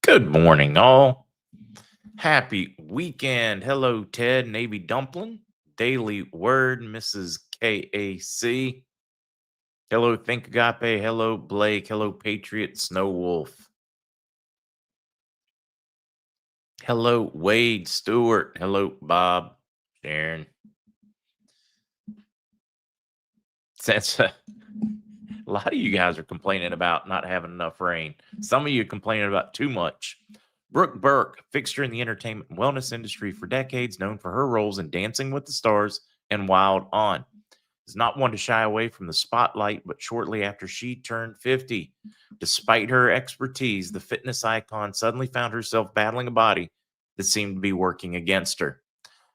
Good morning, all. Happy weekend. Hello, Ted, Navy Dumpling, Daily Word, Mrs. KAC. Hello, Think Agape. Hello, Blake. Hello, Patriot Snow Wolf. Hello, Wade Stewart. Hello, Bob, Sharon. Since a lot of you guys are complaining about not having enough rain, some of you complaining about too much. Brooke Burke, fixture in the entertainment and wellness industry for decades, known for her roles in Dancing with the Stars and Wild On, is not one to shy away from the spotlight, but shortly after she turned 50, despite her expertise, the fitness icon suddenly found herself battling a body that seemed to be working against her.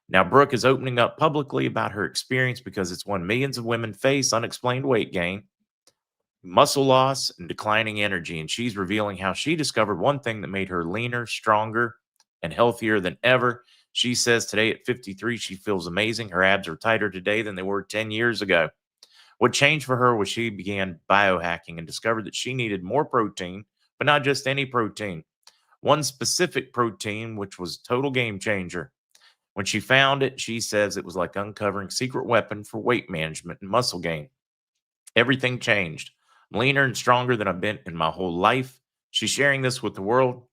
Now, Brooke is opening up publicly about her experience because it's one millions of women face: unexplained weight gain, muscle loss, and declining energy. And she's revealing how she discovered one thing that made her leaner, stronger, and healthier than ever. She says today at 53, she feels amazing. Her abs are tighter today than they were 10 years ago. What changed for her was she began biohacking and discovered that she needed more protein, but not just any protein. One specific protein, which was a total game changer. When she found it, she says it was like uncovering a secret weapon for weight management and muscle gain. Everything changed. I'm leaner and stronger than I've been in my whole life. She's sharing this with the world,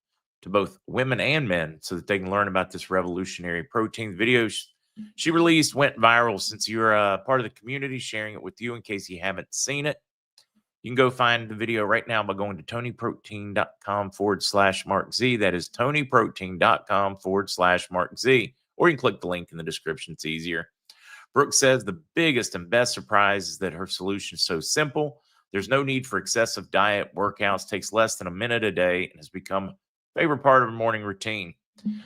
to both women and men, so that they can learn about this revolutionary protein. The video she released went viral. Since you're a part of the community, sharing it with you in case you haven't seen it. You can go find the video right now by going to tonyprotein.com/MarkZ. That is tonyprotein.com/MarkZ. Or you can click the link in the description. It's easier. Brooke says the biggest and best surprise is that her solution is so simple. There's no need for excessive diet. Workouts takes less than a minute a day and has become a favorite part of her morning routine.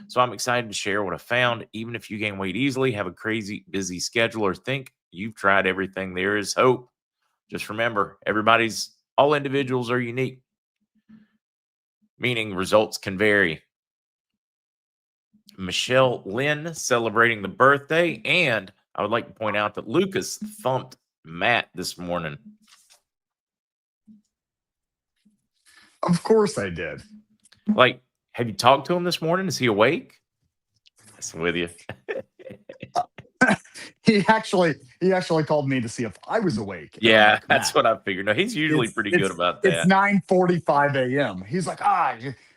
So I'm excited to share what I found. Even if you gain weight easily, have a crazy busy schedule, or think you've tried everything, there is hope. Just remember, all individuals are unique, meaning results can vary. Michelle Lynn celebrating the birthday, and I would like to point out that Lucas thumped Matt this morning. Of course I did. Like, have you talked to him this morning? Is he awake? Messing with you. He actually called me to see if I was awake. And I'm Yeah, like, that's "Matt, what I figured. No, he's usually pretty good about it's that. 9:45 a.m." He's like,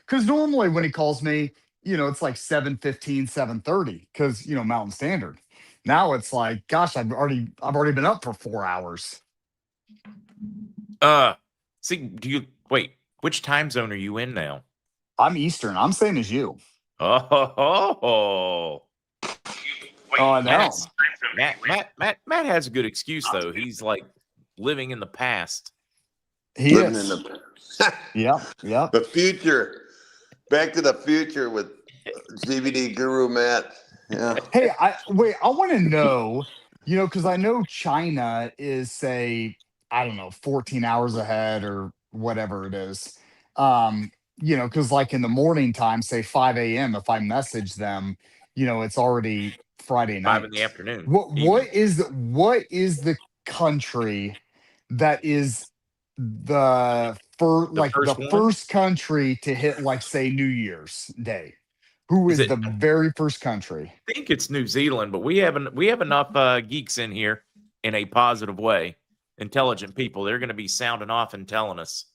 because normally when he calls me, it's like 7:15, 7:30, because Mountain Standard. Now it's like, gosh, I've already been up for 4 hours. See, wait, which time zone are you in now? I'm Eastern. I'm same as you. Oh, wait, Oh, I know. Matt has a good excuse though. He's like living in the past. He Living is. in the Yep. the future. Back to the future with CBD Guru Matt. Yeah. Hey, I want to know, because I know China is, say, I don't know, 14 hours ahead or whatever it is. Because like in the morning time, say 5 a.m., if I message them, it's already Friday 5 in the night. afternoon. What is the country that is The the first one? first country to hit, like, say, New Year's Day? Who Is is it? the very first country? I think it's New Zealand, but we have enough geeks in here in a positive way. Intelligent people. They're going to be sounding off and telling us.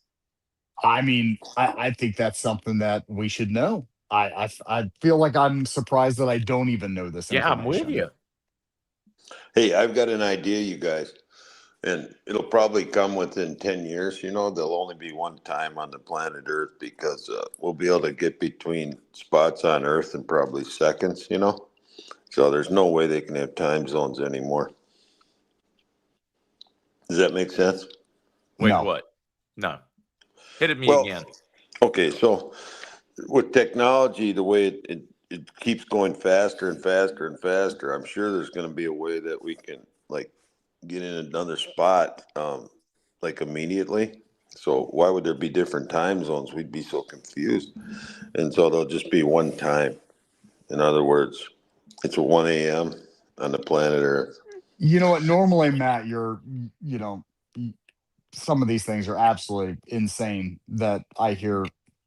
I mean, I think that's something that we should know. I feel like I'm surprised that I don't even know this Yeah, I'm with information. you. Hey, I've got an idea, you guys. And it'll probably come within 10 years. There'll only be one time on the planet Earth because we'll be able to get between spots on Earth in probably seconds. So there's no way they can have time zones anymore. Does that make sense? Wait, No. what? No. Hit me Well, again. okay, so with technology, the way it keeps going faster and faster and faster, I'm sure there's going to be a way that we can, like, get in another spot, like, immediately. So why would there be different time zones? We'd be so confused. And so there'll just be one time. In other words, it's 1 a.m. on the planet Earth. You know what? Normally, Matt, some of these things are absolutely insane that I hear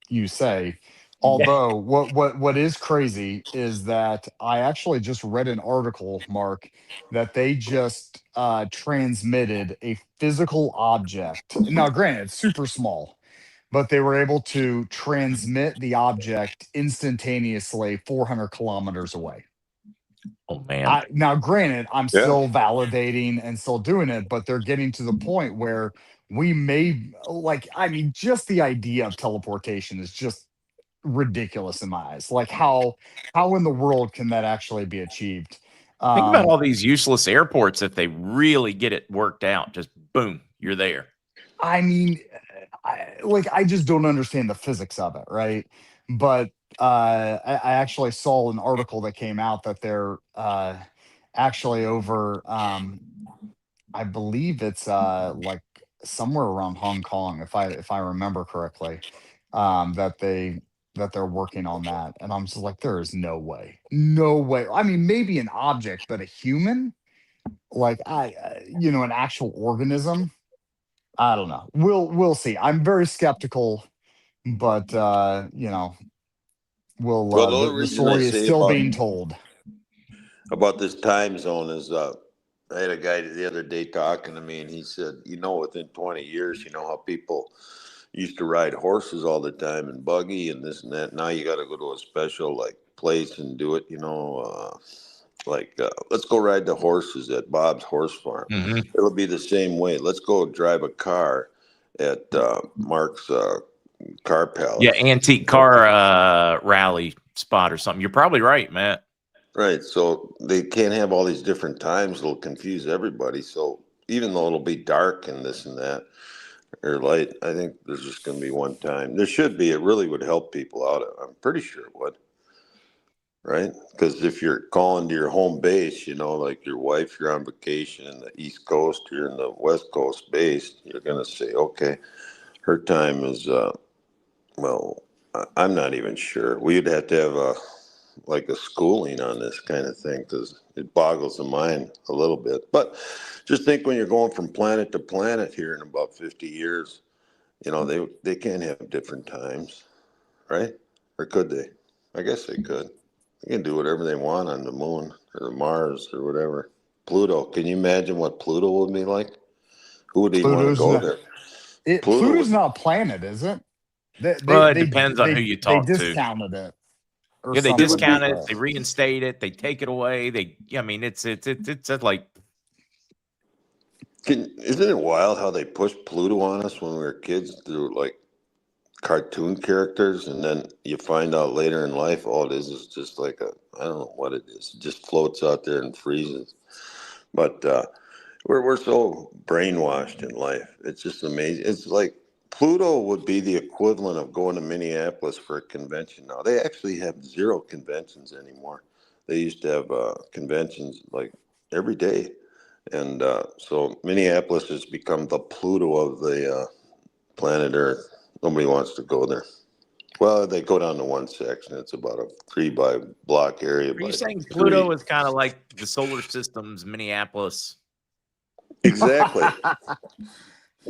you say. Although what is crazy is that I actually just read an article, Mark, that they just transmitted a physical object. Now, granted, it's super small, but they were able to transmit the object instantaneously 400 kilometers away. Oh man. Now, granted, I'm Yeah. still validating and still doing it, but they're getting to the point where we may like. I mean, just the idea of teleportation is just ridiculous in my eyes. Like how in the world can that actually be achieved? Think about Um, all these useless airports if they really get it worked out. Just boom, you're there. I mean, I just don't understand the physics of it, right? But I actually saw an article that came out that they're actually over. I believe it's like somewhere around Hong Kong, if I remember correctly, that they're working on that, and I'm just like, there is no way, no way. I mean, maybe an object, but a human, like an actual organism. I don't know. We'll see. I'm very skeptical, but we'll Well, the the only the reason I story is say still being told. about this time zone is I had a guy the other day talking to me, and he said, within 20 years, how people used to ride horses all the time and buggy and this and that. Now you got to go to a special like place and do it, let's go ride the horses at Bob's Horse Farm. Hmm. It'll be the same way. Let's go drive a car at Mark's Car Yeah, Palace. antique car rally spot or something. You're probably right, Matt. Right. So they can't have all these different times. It'll confuse everybody. So even though it'll be dark and this and that or light, I think there's just going to be one time. There should be. It really would help people out. I'm pretty sure it would. Right. Because if you're calling to your home base, like your wife, you're on vacation in the East Coast, you're in the West Coast base, you're going to say, okay, her time is, I'm not even sure. We'd have to have a schooling on this kind of thing because it boggles the mind a little bit. But just think when you're going from planet to planet here in about 50 years, they can't have different times, right? Or could they? I guess they could. They can do whatever they want on the moon or the Mars or whatever. Pluto. Can you imagine what Pluto would be like? Who would even want to Pluto's go not there? Pluto Pluto's would. not a planet, is it? They they Well, it they depends on who you they talk to. discounted it or Yeah, they It would something be. like discount it, that. they reinstate it, they take it away. I mean, it's like Isn't it wild how they pushed Pluto on us when we were kids through like cartoon characters, and then you find out later in life all it is just like I don't know what it is. It just floats out there and freezes. But we're so brainwashed in life. It's just amazing. It's like Pluto would be the equivalent of going to Minneapolis for a convention now. They actually have zero conventions anymore. They used to have conventions like every day. And so Minneapolis has become the Pluto of the planet Earth. Nobody wants to go there. Well, they go down to one section. It's about a 3 by block area are you by saying Pluto 3. is kind of like the solar system's Minneapolis? Exactly.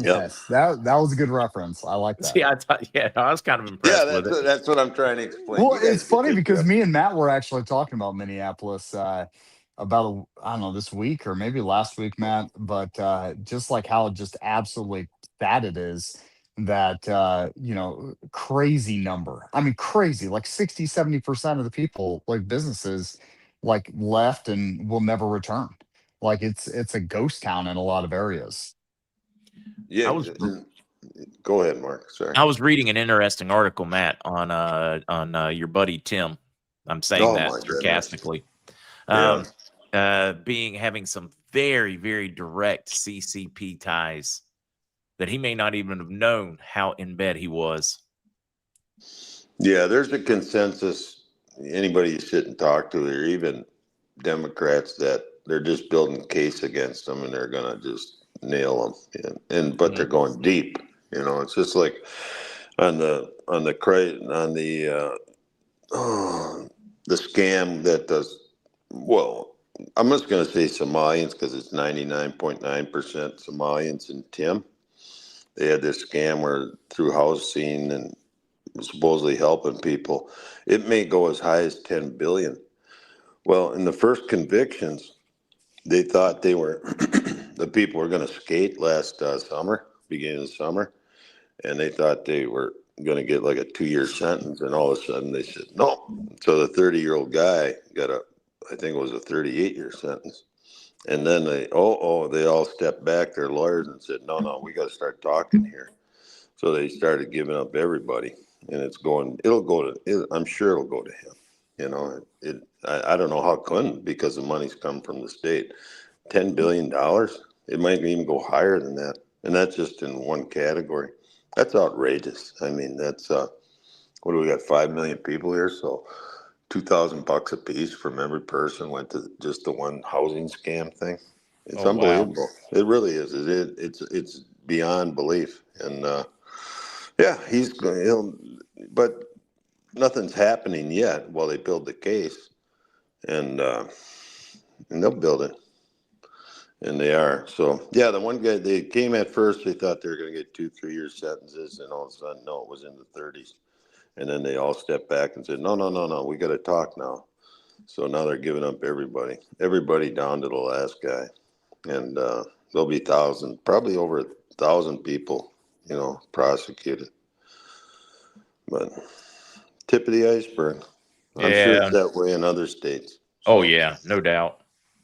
Yep. Yes, that was a good reference. I like that. See, I thought, yeah, I was kind of Yeah, impressed with it. that's what I'm trying to explain. Well, You it's guys get funny this because reference. me and Matt were actually talking about Minneapolis about I don't know, this week or maybe last week, Matt. But just like how just absolutely bad it is that crazy number. I mean, crazy, like 60-70% of the people, like businesses, like left and will never return. Like it's a ghost town in a lot of areas. Yeah. I was Go ahead, Mark. Sorry. I was reading an interesting article, Matt, on your buddy Tim. I'm saying Oh that my goodness. sarcastically. Yeah. Um, having some very, very direct CCP ties that he may not even have known how in bed he was. Yeah, there's a consensus. Anybody you sit and talk to, or even Democrats, that they're just building case against them and they're gonna just nail them. But they're going deep. It's just like on the scam that does. Well, I'm just gonna say Somalians because it's 99.9% Somalians and Tim. They had this scam where through housing and supposedly helping people. It may go as high as 10 billion. Well, in the first convictions, they thought they were the people were going to skate last summer, beginning of summer, and they thought they were going to get like a 2-year sentence, and all of a sudden they said no. So the 30-year-old guy got I think it was a 38-year sentence. And then they all stepped back, their lawyers, and said, no, we got to start talking here. So they started giving up everybody, and I'm sure it'll go to him. You know, I don't know how it couldn't, because the money's come from the state. $10 billion. It might even go higher than that. And that's just in one category. That's outrageous. I mean, that's, what do we got? 5 million people here. So $2,000 a piece from every person went to just the one housing scam thing. It's Oh, wow. unbelievable. It really is. It's beyond belief. And yeah, but nothing's happening yet while they build the case, and they'll build it, and they are. So yeah, the one guy, they came at first, they thought they were going to get 2-3 year sentences, and all of a sudden, no, it was in the 30s. And then they all stepped back and said, no, we got to talk now. So now they're giving up everybody down to the last guy. And there'll be thousands, probably over 1,000 people, prosecuted. But tip of the iceberg. I'm sure Yeah. it's that way in other states. Oh, So, yeah, no doubt.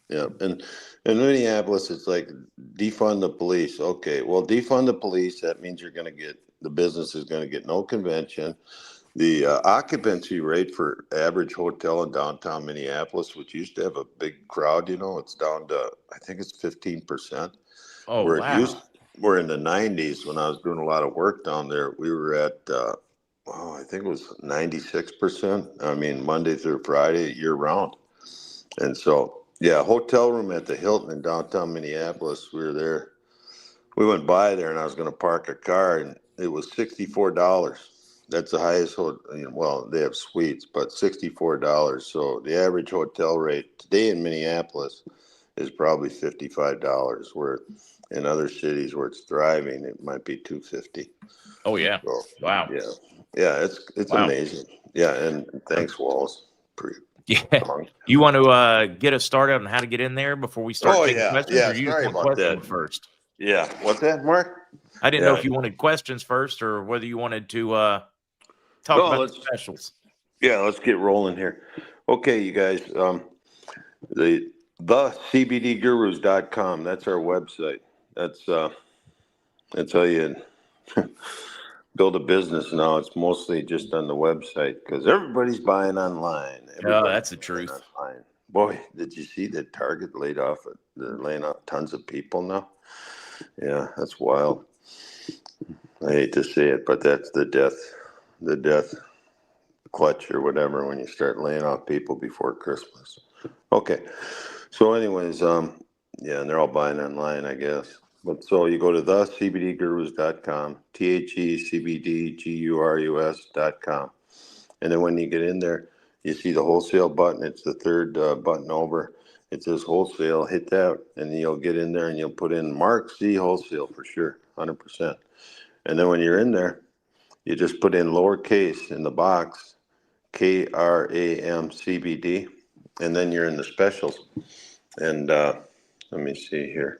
yeah. And in Minneapolis, it's like defund the police. Okay, well, defund the police, that means the business is going to get no convention. The occupancy rate for average hotel in downtown Minneapolis, which used to have a big crowd, it's down to, I think it's 15%. Oh, Where it used, wow. we're in the 90s when I was doing a lot of work down there. We were at, I think it was 96%. I mean, Monday through Friday, year round. And so, yeah, hotel room at the Hilton in downtown Minneapolis. We were there. We went by there, and I was going to park a car, and it was $64. That's the highest. Well, they have suites, but $64. So the average hotel rate today in Minneapolis is probably $55. Where in other cities where it's thriving, it might be $250. Oh, yeah. So Wow. yeah, it's Wow. amazing. Yeah, and thanks, Walls. Yeah. You want to get us started on how to get in there before we start taking questions, or do you just Sorry want about questions that. first? Yeah, what's that, Mark? I didn't know if you wanted questions first or whether you wanted to talk about the specials. Yeah, let's get rolling here. Okay, you guys, the CBDgurus.com, that's our website. That's how you build a business now. It's mostly just on the website because everybody's buying online. That's the truth. Online. Boy, did you see that Target they're laying off tons of people now? Yeah, that's wild. I hate to say it, but that's the death clutch or whatever when you start laying off people before Christmas. Okay. So anyways, and they're all buying online, I guess. But so you go to thecbdgurus.com, thecbdgurus.com. And then when you get in there, you see the wholesale button. It's the third button over. It says wholesale. Hit that, and you'll get in there and you'll put in MarkZ wholesale for sure, 100%. And then when you're in there, you just put in lowercase in the box, KRAMCBD, and then you're in the specials. And let me see here.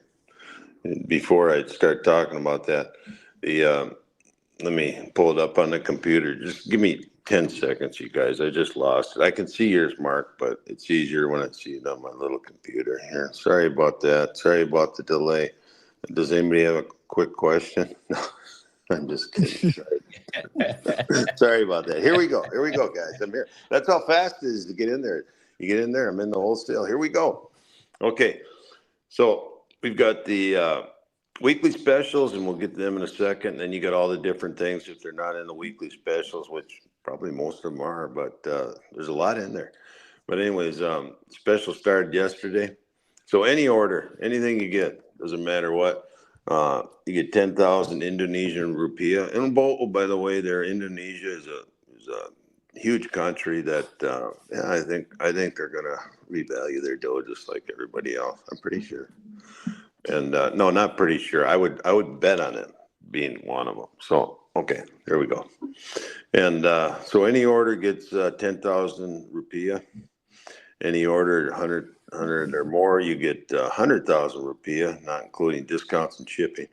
Before I start talking about that, let me pull it up on the computer. Just give me 10 seconds, you guys. I just lost it. I can see yours, Mark, but it's easier when I see it on my little computer here. Sorry about that. Sorry about the delay. Does anybody have a quick question? No, I'm just kidding. Sorry. Sorry about that. Here we go, guys. I'm here. That's how fast it is to get in there. You get in there, I'm in the wholesale. Here we go. Okay. So we've got the weekly specials, and we'll get to them in a second. And then you got all the different things if they're not in the weekly specials, which probably most of them are, but there's a lot in there. But anyways, special started yesterday. So any order, anything you get, doesn't matter what, you get 10,000 Indonesian rupiah. And by the way, Indonesia is a huge country that I think they're gonna revalue their dough just like everybody else. I'm pretty sure. And no, not pretty sure. I would bet on it. being one of them. So, okay, there we go. And so any order gets 10,000 rupiah. Any order 100 or more, you get 100,000 rupiah, not including discounts and shipping.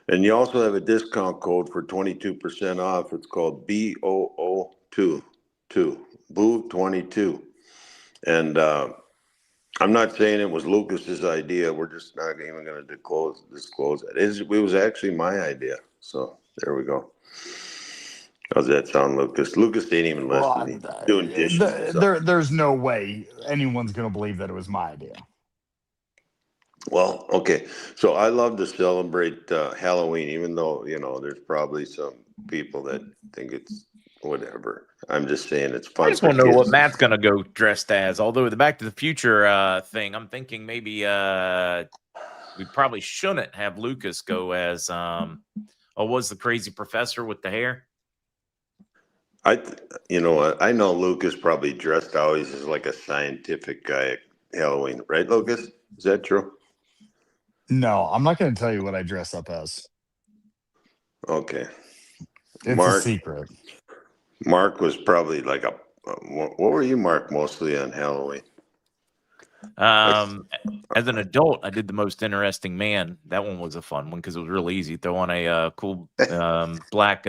And you also have a discount code for 22% off. It's called BOO22, BOO22. And I'm not saying it was Lucas's idea. We're just not even going to disclose it. It was actually my idea. So there we go. How's that sound, Lucas? Lucas didn't even Well, listen. He's doing dishes and stuff. there's no way anyone's going to believe that it was my idea. Well, okay. So I love to celebrate Halloween, even though, there's probably some people that think it's whatever. I'm just saying it's fun. I just want to know what Matt's going to go dressed as. Although the Back to the Future thing, I'm thinking maybe we probably shouldn't have Lucas go as was the crazy professor with the hair? You know what? I know Lucas probably dressed always as like a scientific guy at Halloween, right, Lucas? Is that true? No, I'm not going to tell you what I dress up as. Okay. It's a secret. Mark was probably like what were you, Mark, mostly on Halloween? As an adult, I did the Most Interesting Man. That one was a fun one because it was real easy. Throw on a cool black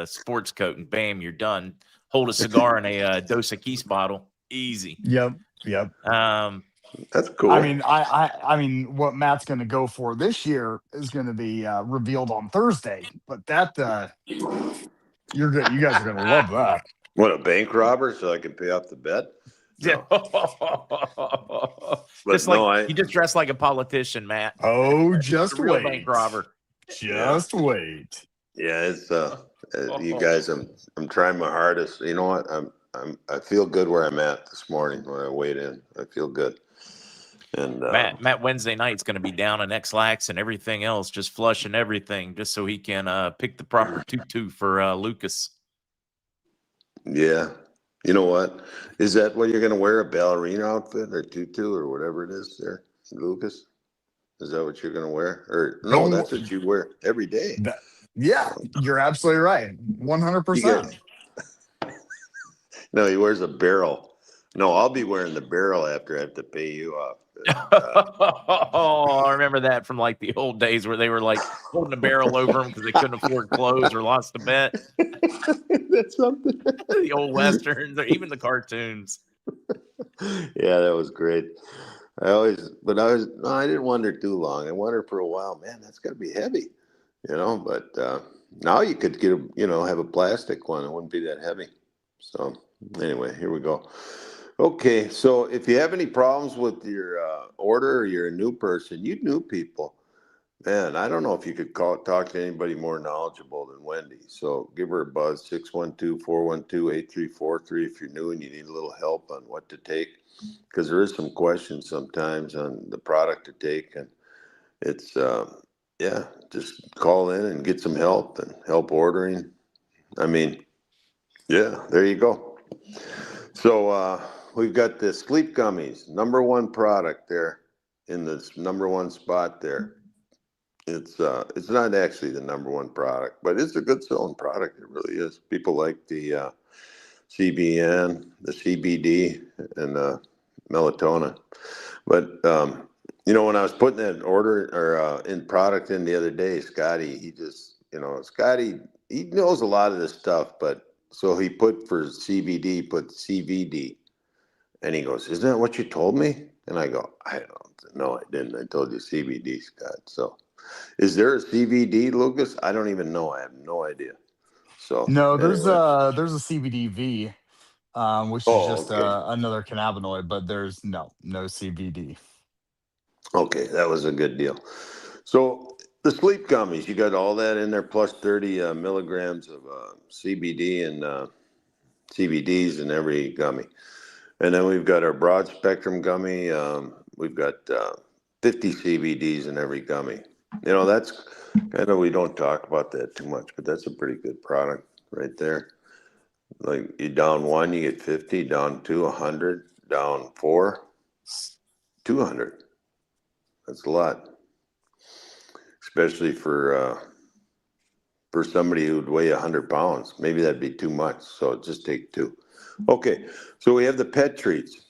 sports coat and bam, you're done. Hold a cigar in a Dos Equis bottle. Easy. Yep. That's cool. I mean, what Matt's going to go for this year is going to be revealed on Thursday. But that you guys are going to love that. What, a bank robber so I can pay off the bet? No. You just dress like a politician, Matt. Oh, just a real wait. Bank robber. Just wait. Yeah, it's you guys. I'm trying my hardest. You know what? I feel good where I'm at this morning when I weighed in. I feel good. And Matt Wednesday night's going to be down in X-Lax and everything else, just flushing everything, just so he can pick the proper tutu for Lucas. Yeah. You know what? Is that what you're going to wear, a ballerina outfit or tutu or whatever it is there, Lucas? Is that what you're going to wear? Or no, that's what you wear every day. Yeah, you're absolutely right. 100%. No, he wears a barrel. No, I'll be wearing the barrel after I have to pay you off. I remember that from like the old days where they were like holding a barrel over them because they couldn't afford clothes or lost a bet. That's something. The old westerns or even the cartoons. Yeah, that was great. I didn't wonder too long. I wondered for a while, man, that's got to be heavy, but now you could have a plastic one. It wouldn't be that heavy. So anyway, here we go. Okay, so if you have any problems with your order or you're a new person, you new people, man, I don't know if you could talk to anybody more knowledgeable than Wendy. So give her a buzz, 612-412-8343 if you're new and you need a little help on what to take, because there is some questions sometimes on the product to take. And it's, just call in and get some help and help ordering. I mean, yeah, there you go. So we've got the sleep gummies, #1 product there in this #1 spot there. It's not actually the #1 product, but it's a good selling product. It really is. People like the CBN, the CBD, and the melatonin. But when I was putting that order or in product in the other day, Scotty, he knows a lot of this stuff, but so he put for CBD, put CVD, and he goes, "Isn't that what you told me?" And I go, "I don't know, I didn't. I told you CBD, Scott." So, is there a CBD, Lucas? I don't even know. I have no idea. So no, anyway. there's a CBDV, which is just another cannabinoid, but there's no CBD. Okay, that was a good deal. So the sleep gummies, you got all that in there, plus 30 milligrams of CBD and CBDs in every gummy. And then we've got our broad spectrum gummy. We've got 50 CBDs in every gummy. That's kind of, we don't talk about that too much, but that's a pretty good product right there. Like you down 1, you get 50, down 2, 100, down 4, 200. That's a lot, especially for for somebody who would weigh 100 pounds. Maybe that'd be too much. So just take 2. Okay. So we have the pet treats.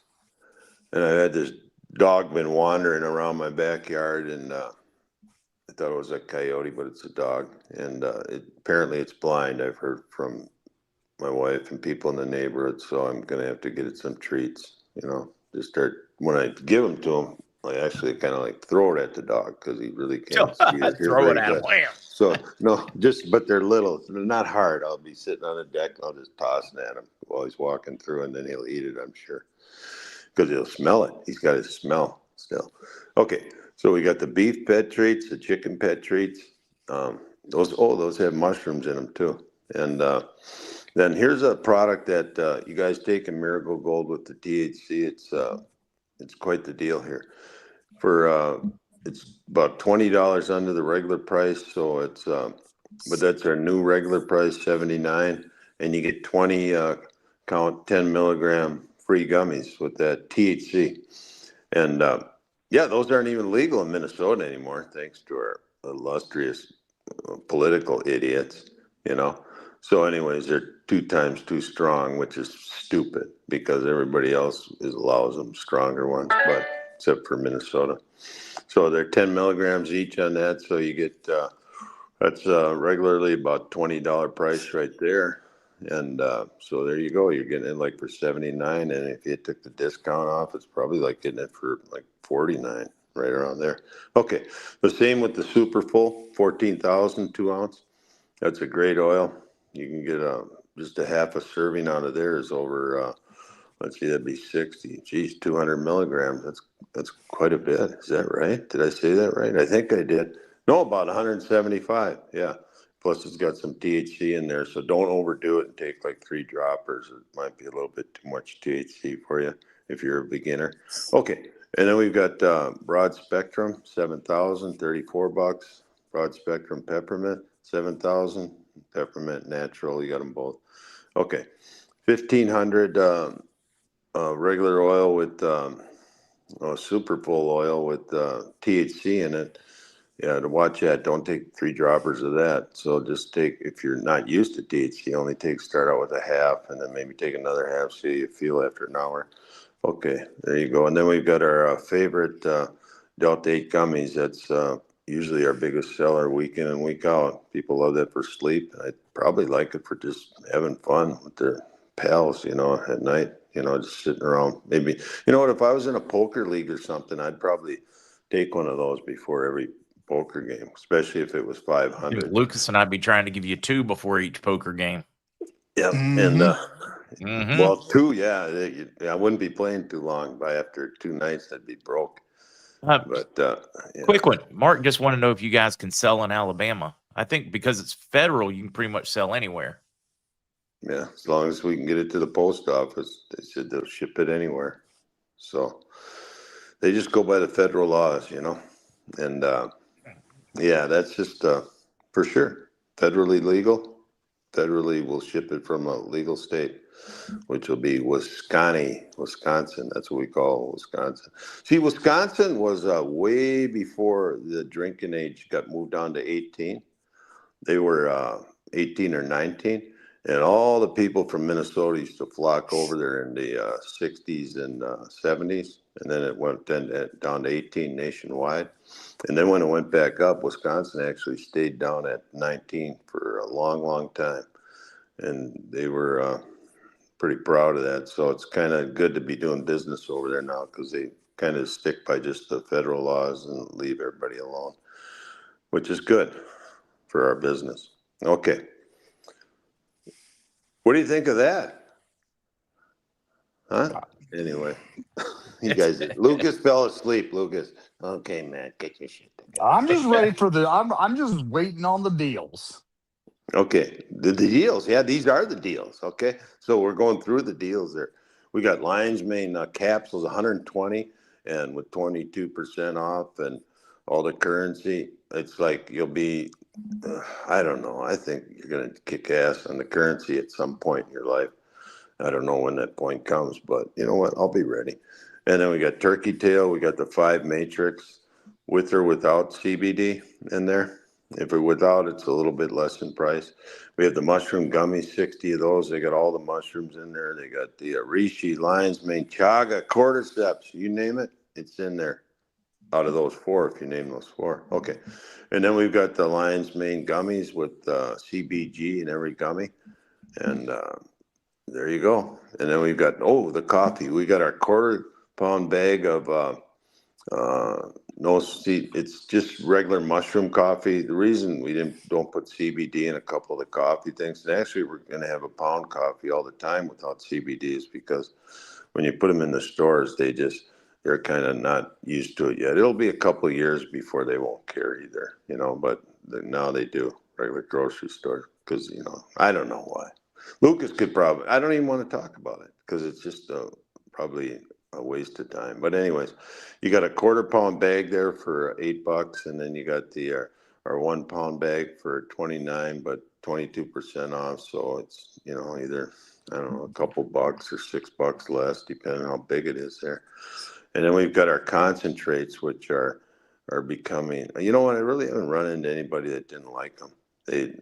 And I had this dog been wandering around my backyard, and I thought it was a coyote, but it's a dog. And apparently it's blind. I've heard from my wife and people in the neighborhood. So I'm going to have to get it some treats, just start, when I give them to him, I actually kind of like throw it at the dog because he really can't see or hear Throw it very at him. good. Wham. So no, but they're little. They're not hard. I'll be sitting on the deck and I'll just toss it at him while he's walking through, and then he'll eat it, I'm sure, because he'll smell it. He's got his smell still. Okay, so we got the beef pet treats, the chicken pet treats. Those have mushrooms in them too. And then here's a product that you guys take in Miracle Gold with the THC. It's quite the deal here. It's about $20 under the regular price. So but that's our new regular price, $79, and you get 20 count 10 milligram free gummies with that THC. And those aren't even legal in Minnesota anymore, thanks to our illustrious political idiots. So anyways, they're 2 times too strong, which is stupid because everybody else allows them stronger ones, but except for Minnesota. So they're 10 milligrams each on that. So you get, that's regularly about $20 price right there. And so there you go. You're getting it like for $79. And if you took the discount off, it's probably like getting it for like $49, right around there. Okay. The same with the Super Full, 14,000, 2 ounce. That's a great oil. You can get just a half a serving out of there is over, let's see, that'd be 60. Geez, 200 milligrams. That's quite a bit. Is that right? Did I say that right? I think I did. No, about 175. Yeah. Plus it's got some THC in there. So don't overdo it and take like 3 droppers. It might be a little bit too much THC for you if you're a beginner. Okay. And then we've got Broad Spectrum, 7,000, $34. Broad Spectrum Peppermint, 7,000. Peppermint Natural, you got them both. Okay. 1,500 regular oil with Super Full oil with THC in it. Yeah, to watch that, don't take 3 droppers of that. So just take, if you're not used to THC, only start out with a half and then maybe take another half, see how you feel after an hour. Okay, there you go. And then we've got our favorite Delta 8 gummies. That's usually our biggest seller week in and week out. People love that for sleep. I probably like it for just having fun with their pals, at night, just sitting around. Maybe, if I was in a poker league or something, I'd probably take one of those before every poker game, especially if it was 500. Lucas and I'd be trying to give you 2 before each poker game. Yeah, Mm-hmm. and well, 2, yeah, I wouldn't be playing too long. By after 2 nights, I'd be broke. But quick one, Mark just want to know if you guys can sell in Alabama. I think because it's federal, you can pretty much sell anywhere. Yeah, as long as we can get it to the post office, they said they'll ship it anywhere. So they just go by the federal laws, and yeah, that's just for sure federally legal. Federally, we'll ship it from a legal state, which will be Wisconsin. That's what we call Wisconsin. See, Wisconsin was way before the drinking age got moved down to 18. They were 18 or 19. And all the people from Minnesota used to flock over there in the 60s and 70s. And then it went down to 18 nationwide. And then when it went back up, Wisconsin actually stayed down at 19 for a long, long time. And they were pretty proud of that. So it's kind of good to be doing business over there now because they kind of stick by just the federal laws and leave everybody alone, which is good for our business. Okay. What do you think of that? Huh? Anyway, you guys, Lucas fell asleep. Lucas. Okay, man, get your shit together. I'm just ready for I'm just waiting on the deals. Okay, the deals. Yeah, these are the deals. Okay, so we're going through the deals there. We got Lion's Mane capsules, 120, and with 22% off, and all the currency. It's like you'll be, I don't know. I think you're gonna kick ass on the currency at some point in your life. I don't know when that point comes, but you know what? I'll be ready. And then we got Turkey Tail. We got the 5 Matrix with or without CBD in there. If it without, it's a little bit less in price. We have the mushroom gummies, 60 of those. They got all the mushrooms in there. They got the reishi, lion's mane, chaga, cordyceps, you name it, it's in there. Out of those 4, if you name those 4. Okay. And then we've got the lion's mane gummies with CBG in every gummy. And there you go. And then we've got, the coffee. We got our quarter-pound bag of no seed. It's just regular mushroom coffee. The reason we don't put CBD in a couple of the coffee things, and actually we're going to have a pound coffee all the time without CBD, is because when you put them in the stores, they're kind of not used to it yet. It'll be a couple of years before they won't care either, but now they do, regular grocery stores, because, I don't know why. Lucas could probably, I don't even want to talk about it because it's just probably a waste of time. But anyways, you got a quarter-pound bag there for $8, and then you got the our 1 pound bag for $29, but 22% off. So it's either, I don't know, a couple bucks or $6 less, depending on how big it is there. And then we've got our concentrates, which are becoming. You know what? I really haven't run into anybody that didn't like them. They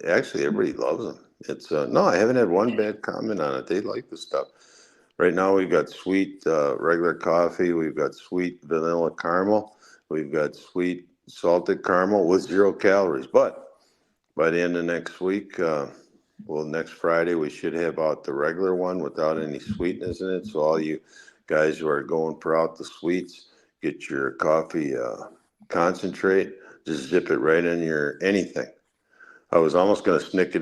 actually, everybody loves them. It's no, I haven't had one bad comment on it. They like the stuff. Right now we've got sweet regular coffee. We've got sweet vanilla caramel. We've got sweet salted caramel with 0 calories. But by the end of next week, next Friday, we should have out the regular one without any sweetness in it. So all you guys who are going for out the sweets, get your coffee concentrate. Just zip it right in your anything. I was almost going to sneak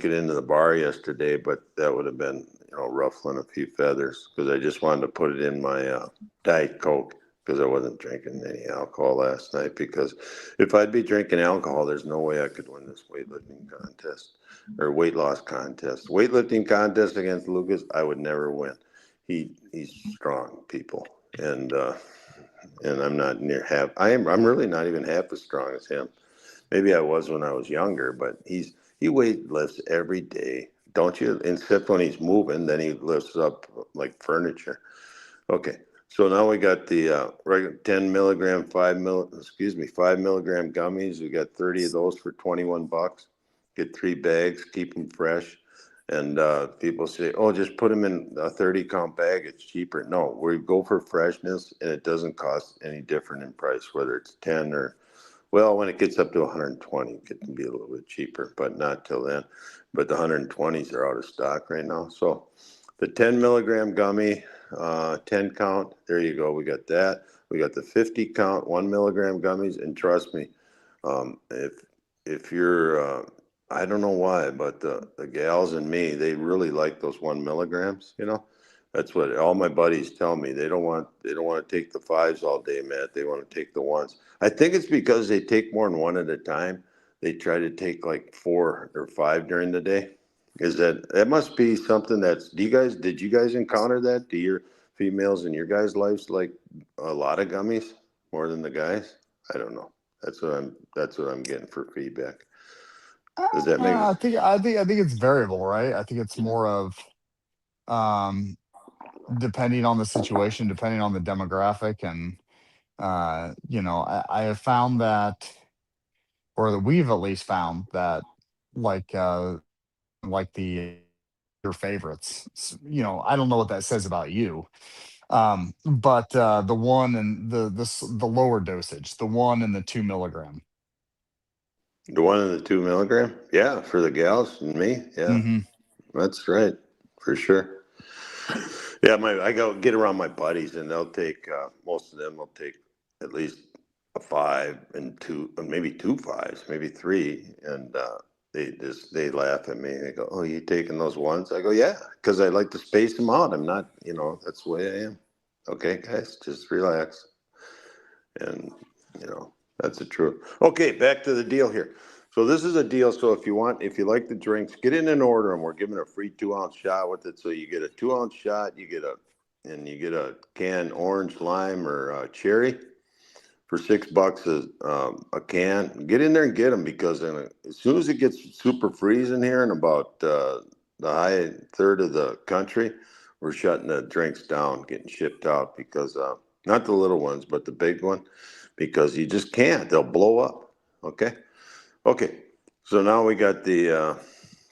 it into the bar yesterday, but that would have been, ruffling a few feathers, because I just wanted to put it in my Diet Coke, because I wasn't drinking any alcohol last night. Because if I'd be drinking alcohol, there's no way I could win this weightlifting contest or weight loss contest. Weightlifting contest against Lucas, I would never win. He's strong, people, and I'm not near half. I'm really not even half as strong as him. Maybe I was when I was younger, but he weight lifts every day, don't you? Except when he's moving, then he lifts up like furniture. Okay, so now we got the regular 10 milligram, 5 milligram gummies. We got 30 of those for $21. Get 3 bags, keep them fresh. And people say, just put them in a 30-count bag. It's cheaper. No, we go for freshness, and it doesn't cost any different in price, whether it's 10 or. Well, when it gets up to 120, it can be a little bit cheaper, but not till then. But the 120s are out of stock right now. So the 10 milligram gummy, 10 count, there you go. We got that. We got the 50 count, 1 milligram gummies. And trust me, if you're, I don't know why, but the gals and me, they really like those 1 milligrams, That's what all my buddies tell me. They don't want to take the 5s all day, Matt. They want to take the 1s. I think it's because they take more than 1 at a time. They try to take like 4 or 5 during the day. That must be something did you guys encounter that? Do your females in your guys' lives like a lot of gummies more than the guys? I don't know. That's what I'm getting for feedback. Does that make sense? I think it's variable, right? I think it's more of um depending on the situation, depending on the demographic. And I have found that, or that we've at least found that, like the your favorites, I don't know what that says about you. But the one and the lower dosage, the 1 and the 2 milligram. The 1 and the 2 milligram? Yeah, for the gals and me. Yeah, Hmm. that's right, for sure. Yeah, I go get around my buddies, and they'll take most of them will take at least a 5 and 2, or maybe 2 5s, maybe 3, and they laugh at me. They go, "Oh, you taking those ones?" I go, "Yeah, because I like to space them out. I'm not, that's the way I am." Okay, guys, just relax, and that's the truth. Okay, back to the deal here. So this is a deal. So if you like the drinks, get in and order them. We're giving a free 2-ounce shot with it. So you get a 2-ounce shot, you get a can orange, lime, or cherry for $6 a can. Get in there and get them, because as soon as it gets super freezing here in about the high third of the country, we're shutting the drinks down, getting shipped out, because not the little ones, but the big one, because you just can't. They'll blow up. Okay. Okay. So now we got the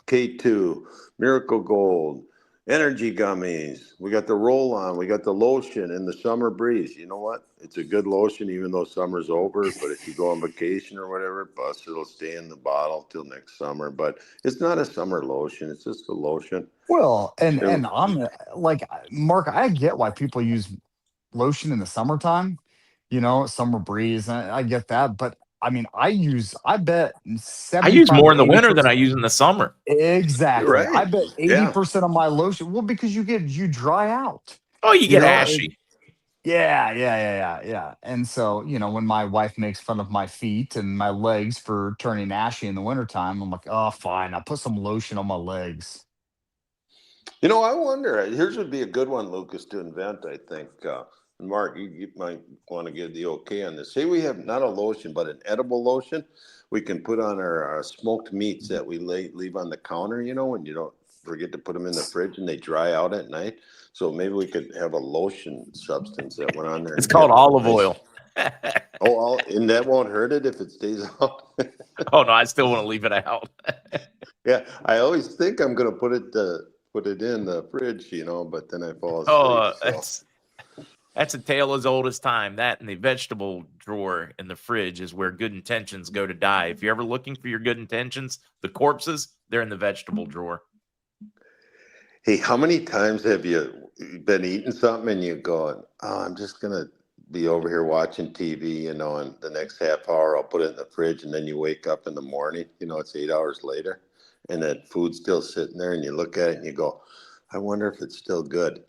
K2, Miracle Gold, Energy Gummies. We got the roll on. We got the lotion and the summer breeze. You know what? It's a good lotion, even though summer's over. But if you go on vacation or whatever, bust, it'll stay in the bottle till next summer. But it's not a summer lotion. It's just a lotion. Well, and And I'm like Mark, I get why people use lotion in the summertime, summer breeze. I get that, but I mean, I bet I use 75 more to in the winter than 80%. I use in the summer. you're Exactly. I right. bet Yeah. 80% of my lotion, well, because you dry out, Oh, you you get know, it, ashy. yeah. And so, when my wife makes fun of my feet and my legs for turning ashy in the wintertime, I'm like, oh, fine. I'll put some lotion on my legs. I wonder. Here's would be a good one, Lucas, to invent. I think. Mark, you might want to give the okay on this. Say we have not a lotion, but an edible lotion we can put on our smoked meats that we leave on the counter. When you don't forget to put them in the fridge and they dry out at night. So maybe we could have a lotion substance that went on there It's and called get olive nice. oil. And that won't hurt it if it stays out. Oh no, I still want to leave it out. Yeah, I always think I'm gonna put it in the fridge, but then I fall asleep. Oh, So that's a tale as old as time. That and the vegetable drawer in the fridge is where good intentions go to die. If you're ever looking for your good intentions, the corpses, they're in the vegetable drawer. hey, how many times have you been eating something and you going, "Oh, I'm just gonna be over here watching TV," and the next half hour I'll put it in the fridge, and then you wake up in the morning, it's 8 hours later, and that food's still sitting there, and you look at it and you go, "I wonder if it's still good."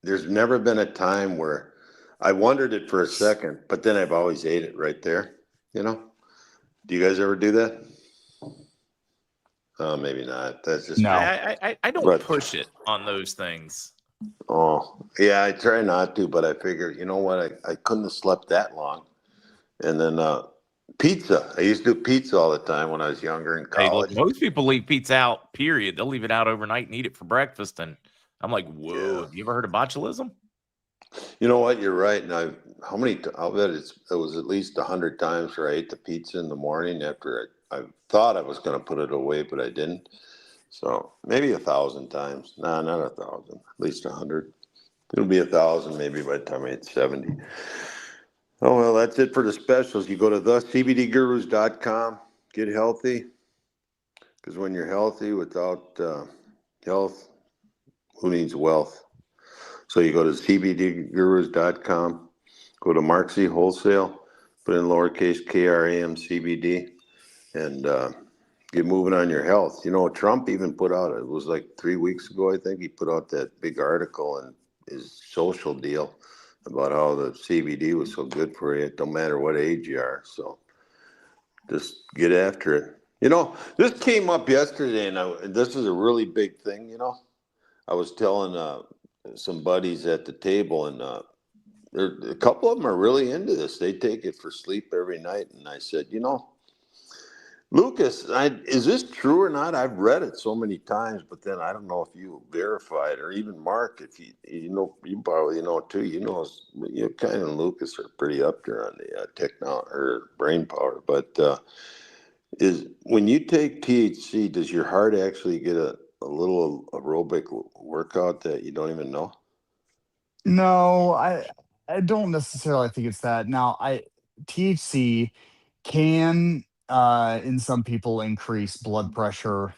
There's never been a time where I wondered it for a second, but then I've always ate it right there. You know? Do you guys ever do that? Maybe not. That's just me. No. I don't But push it on those things. oh yeah, I try not to, but I figure, you know what? I couldn't have slept that long. And then pizza. I used to do pizza all the time when I was younger in Hey, look, college. most people leave pizza out, period. They'll leave it out overnight and eat it for breakfast. And I'm like, whoa, Yeah. have you ever heard of botulism? You know what? You're right. And how many? I'll bet it was at least 100 times where I ate the pizza in the morning after I thought I was going to put it away, but I didn't. So maybe 1,000 times. Nah, not 1,000. At least 100. It'll be 1,000 maybe by the time I hit 70. Oh well, that's it for the specials. You go to thecbdgurus.com. Get healthy, because when you're healthy, without health, who needs wealth? So you go to cbdgurus.com, go to MarkZ Wholesale, put in lowercase KRAM CBD, and get moving on your health. Trump even put out, it was like 3 weeks ago, I think, he put out that big article in his social deal about how the CBD was so good for you, no matter what age you are. So just get after it. This came up yesterday, and this is a really big thing. I was telling some buddies at the table, and a couple of them are really into this. They take it for sleep every night. And I said, Lucas, is this true or not? I've read it so many times, but then I don't know if you verify it, or even Mark, if you probably know too. Kind of Lucas are pretty up there on the technology or brain power. But is when you take THC, does your heart actually get a little aerobic workout that you don't even know? No, I don't necessarily think it's that. Now, I THC can in some people increase blood pressure.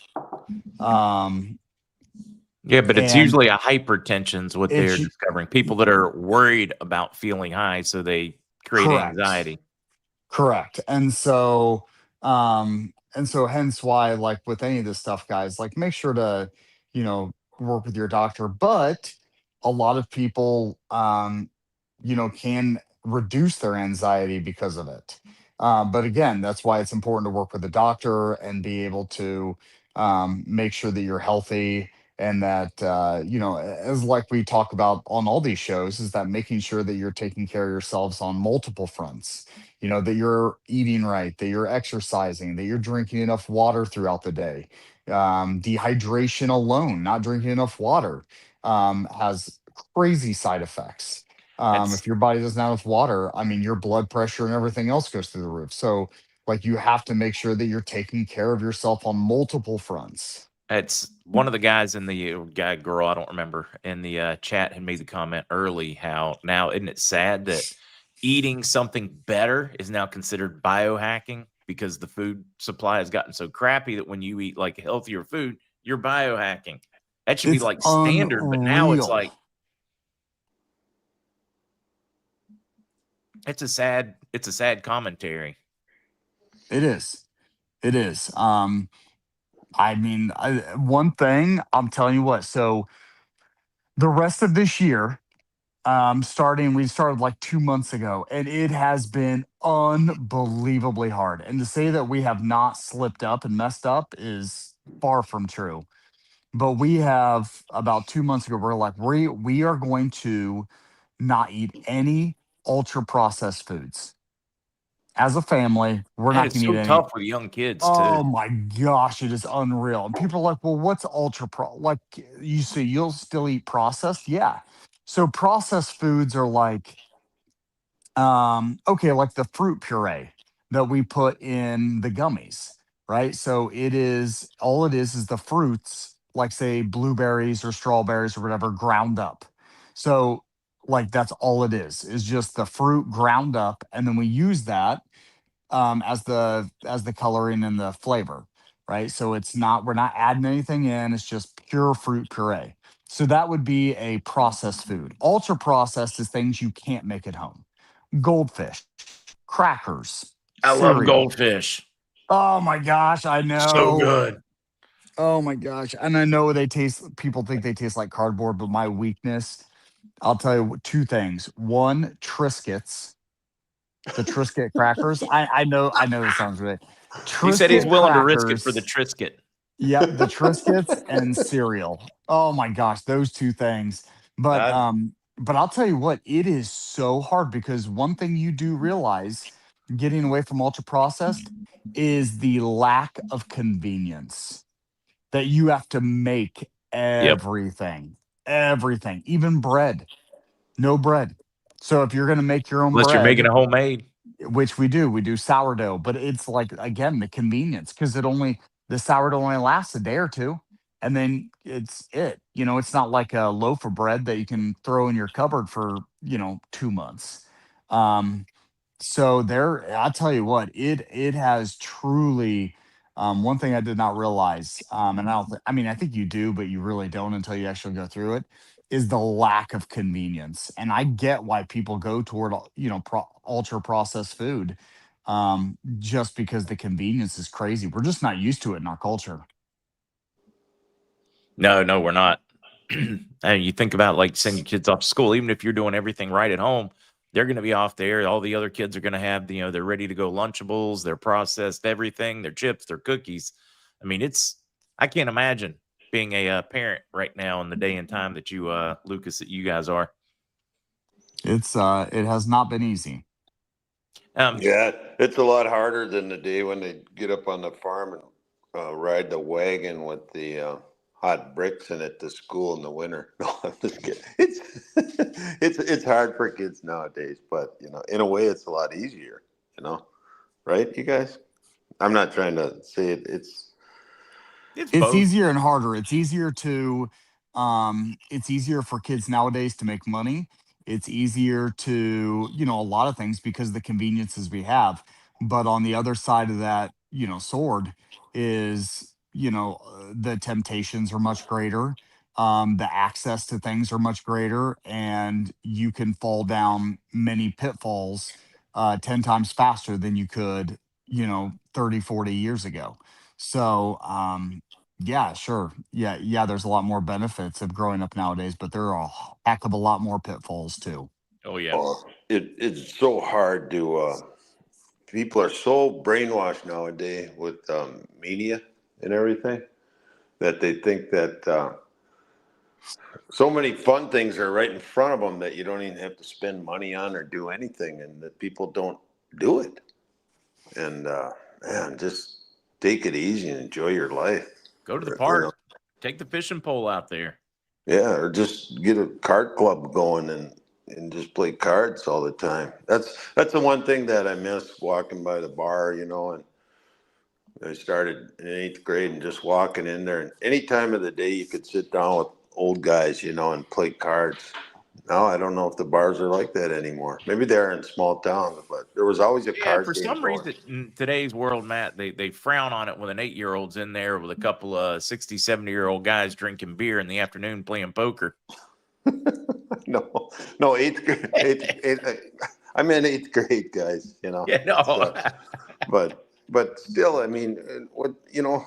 Um Yeah, but it's and usually a hypertension's what they're it's discovering. People that are worried about feeling high, so they create correct. anxiety. Correct. And so hence why, like with any of this stuff, guys, like make sure to, work with your doctor. But a lot of people can reduce their anxiety because of it. But again, that's why it's important to work with a doctor and be able to make sure that you're healthy, and that as like we talk about on all these shows, is that making sure that you're taking care of yourselves on multiple fronts, that you're eating right, that you're exercising, that you're drinking enough water throughout the day. Dehydration alone, not drinking enough water, has crazy side effects. That's If your body doesn't have enough water, I mean, your blood pressure and everything else goes through the roof. So, Like you have to make sure that you're taking care of yourself on multiple fronts. It's one of the guys in the girl, I don't remember, in the chat had made the comment early how now isn't it sad that eating something better is now considered biohacking because the food supply has gotten so crappy that when you eat like healthier food, you're biohacking. That should be It's like standard, but now it's like unreal. it's a sad commentary. It is. It is. I mean, one thing I'm telling you what. So the rest of this year, we started like 2 months ago, and it has been unbelievably hard. And to say that we have not slipped up and messed up is far from true. But we have about 2 months ago, we're like, we are going to not eat any ultra processed foods. As a family, we're And not it's going to eat so any. tough with young kids too. Oh my gosh, it is unreal. And people are like, well, what's ultra pro? Like you see, you'll still eat processed? Yeah. So processed foods are like, okay, like the fruit puree that we put in the gummies, right? So all it is the fruits, like say blueberries or strawberries or whatever, ground up. So like that's all it is just the fruit ground up. And then we use that as the coloring and the flavor, right? So we're not adding anything in. It's just pure fruit puree. So that would be a processed food. Ultra processed is things you can't make at home. Goldfish, crackers, I love cereal. goldfish. Oh my gosh, I So know. good. Oh my gosh. And I know people think they taste like cardboard, but my weakness, I'll tell you two things. One, Triscuits, the Triscuit crackers. I know this sounds weird. He said he's Triscuit willing to risk it for the crackers. Trisket. Yep, the Triscuits and cereal. Oh my gosh, those two things. But I, but I'll tell you what, it is so hard because one thing you do realize getting away from ultra processed is the lack of convenience that you have to make yep. everything. Everything, even bread. No bread. So if you're going to make your own Unless you're making bread, a homemade. which we do sourdough, but it's like again the convenience because the sourdough only lasts a day or two, and then it's not like a loaf of bread that you can throw in your cupboard for 2 months. um so there, I'll tell you what, it has truly, one thing I did not realize, and I mean, I think you do, but you really don't until you actually go through it, is the lack of convenience. And I get why people go toward, ultra processed food, just because the convenience is crazy. We're just not used to it in our culture. No, we're not. And you think about like sending your kids off to school, even if you're doing everything right at home, they're going to be off there. All the other kids are going to have, they're ready to go Lunchables, their processed everything, their chips, their cookies. I mean, I can't imagine being a parent right now in the day and time that you, Lucas, that you guys are. It has not been easy. Yeah, it's a lot harder than the day when they get up on the farm and ride the wagon with the hot bricks in it to school in the winter. No, I'm just kidding. It's hard for kids nowadays, but in a way, it's a lot easier. Right, you guys? I'm not trying to say it. It's It's both. easier and harder. It's easier for kids nowadays to make money. It's easier to, a lot of things because of the conveniences we have. But on the other side of that, sword is, the temptations are much greater. The access to things are much greater, and you can fall down many pitfalls 10 times faster than you could, 30, 40 years ago. So, yeah, sure. Yeah, yeah, there's a lot more benefits of growing up nowadays, but there are a heck of a lot more pitfalls too. Oh, yeah. It's so hard to. People are so brainwashed nowadays with media and everything that they think that so many fun things are right in front of them that you don't even have to spend money on or do anything, and that people don't do it. And man, just take it easy and enjoy your life. Go to the Or, park, take the fishing pole out there. yeah, or just get a cart club going and and just play cards all the time. That's the one thing that I miss, walking by the bar, you know. And I started in 8th grade and just walking in there, and any time of the day you could sit down with old guys, you know, and play cards. Now I don't know if the bars are like that anymore. Maybe they're in small towns, but there was always a Yeah, card for game some going. reason in today's world, Matt, they frown on it when an 8-year-old's in there with a couple of 60, 70-year-old guys drinking beer in the afternoon playing poker. No, 8th grade. I meant 8th grade, guys. You know. Yeah, no. But still, I mean, what, you know,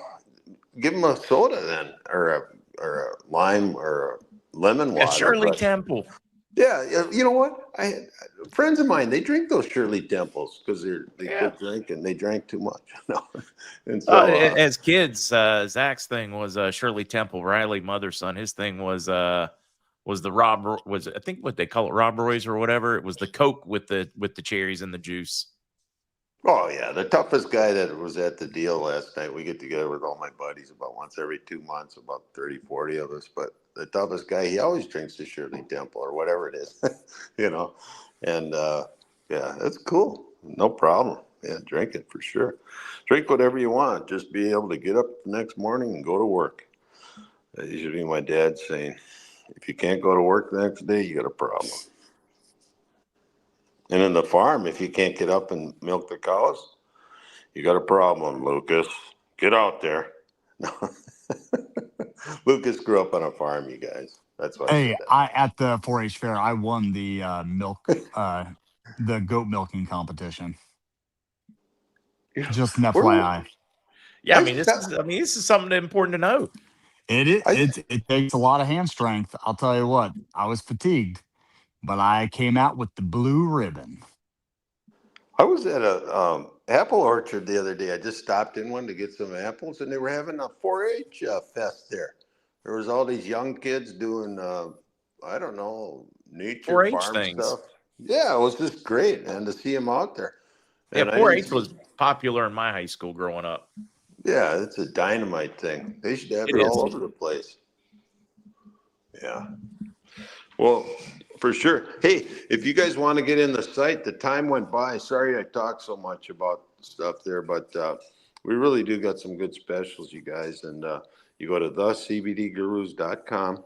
give them a soda then, or a lime or a lemon Yeah, water. Shirley But Temple. yeah, you know what? Friends of mine, they drink those Shirley Temples because they Yeah. quit drinking. They drank too much. No, and so As kids, Zach's thing was Shirley Temple, Riley, mother son. His thing was the I think what they call it, Rob Roy's or whatever. It was the Coke with the cherries and the juice. oh yeah, the toughest guy that was at the deal last night. We get together with all my buddies about once every 2 months, about 30, 40 of us. But the toughest guy, he always drinks the Shirley Temple or whatever it is, you know. And yeah, that's cool. No problem. Yeah, drink it for sure. Drink whatever you want. Just be able to get up the next morning and go to work. That used to be my dad saying, if you can't go to work the next day, you got a problem. And in the farm, if you can't get up and milk the cows, you got a problem, Lucas. Get out there. No. Lucas grew up on a farm, you guys. That's why I Hey, said that. at the 4-H fair, I won the the goat milking competition. Just an Where- FYI. Yeah, I- this is something important to know. It takes a lot of hand strength. I'll tell you what. I was fatigued, but I came out with the blue ribbon. I was at a apple orchard the other day. I just stopped in one to get some apples, and they were having a 4-H fest there. There was all these young kids doing, I don't know, nature 4-H farm things. stuff. Yeah, it was just great, man, to see them out there. Yeah, And 4-H was popular in my high school growing up. yeah, it's a dynamite thing. They should have It it all is. over the place. Yeah. Well, for sure. Hey, if you guys want to get in the site, the time went by. Sorry I talked so much about stuff there, but we really do got some good specials, you guys. And you go to thecbdgurus.com,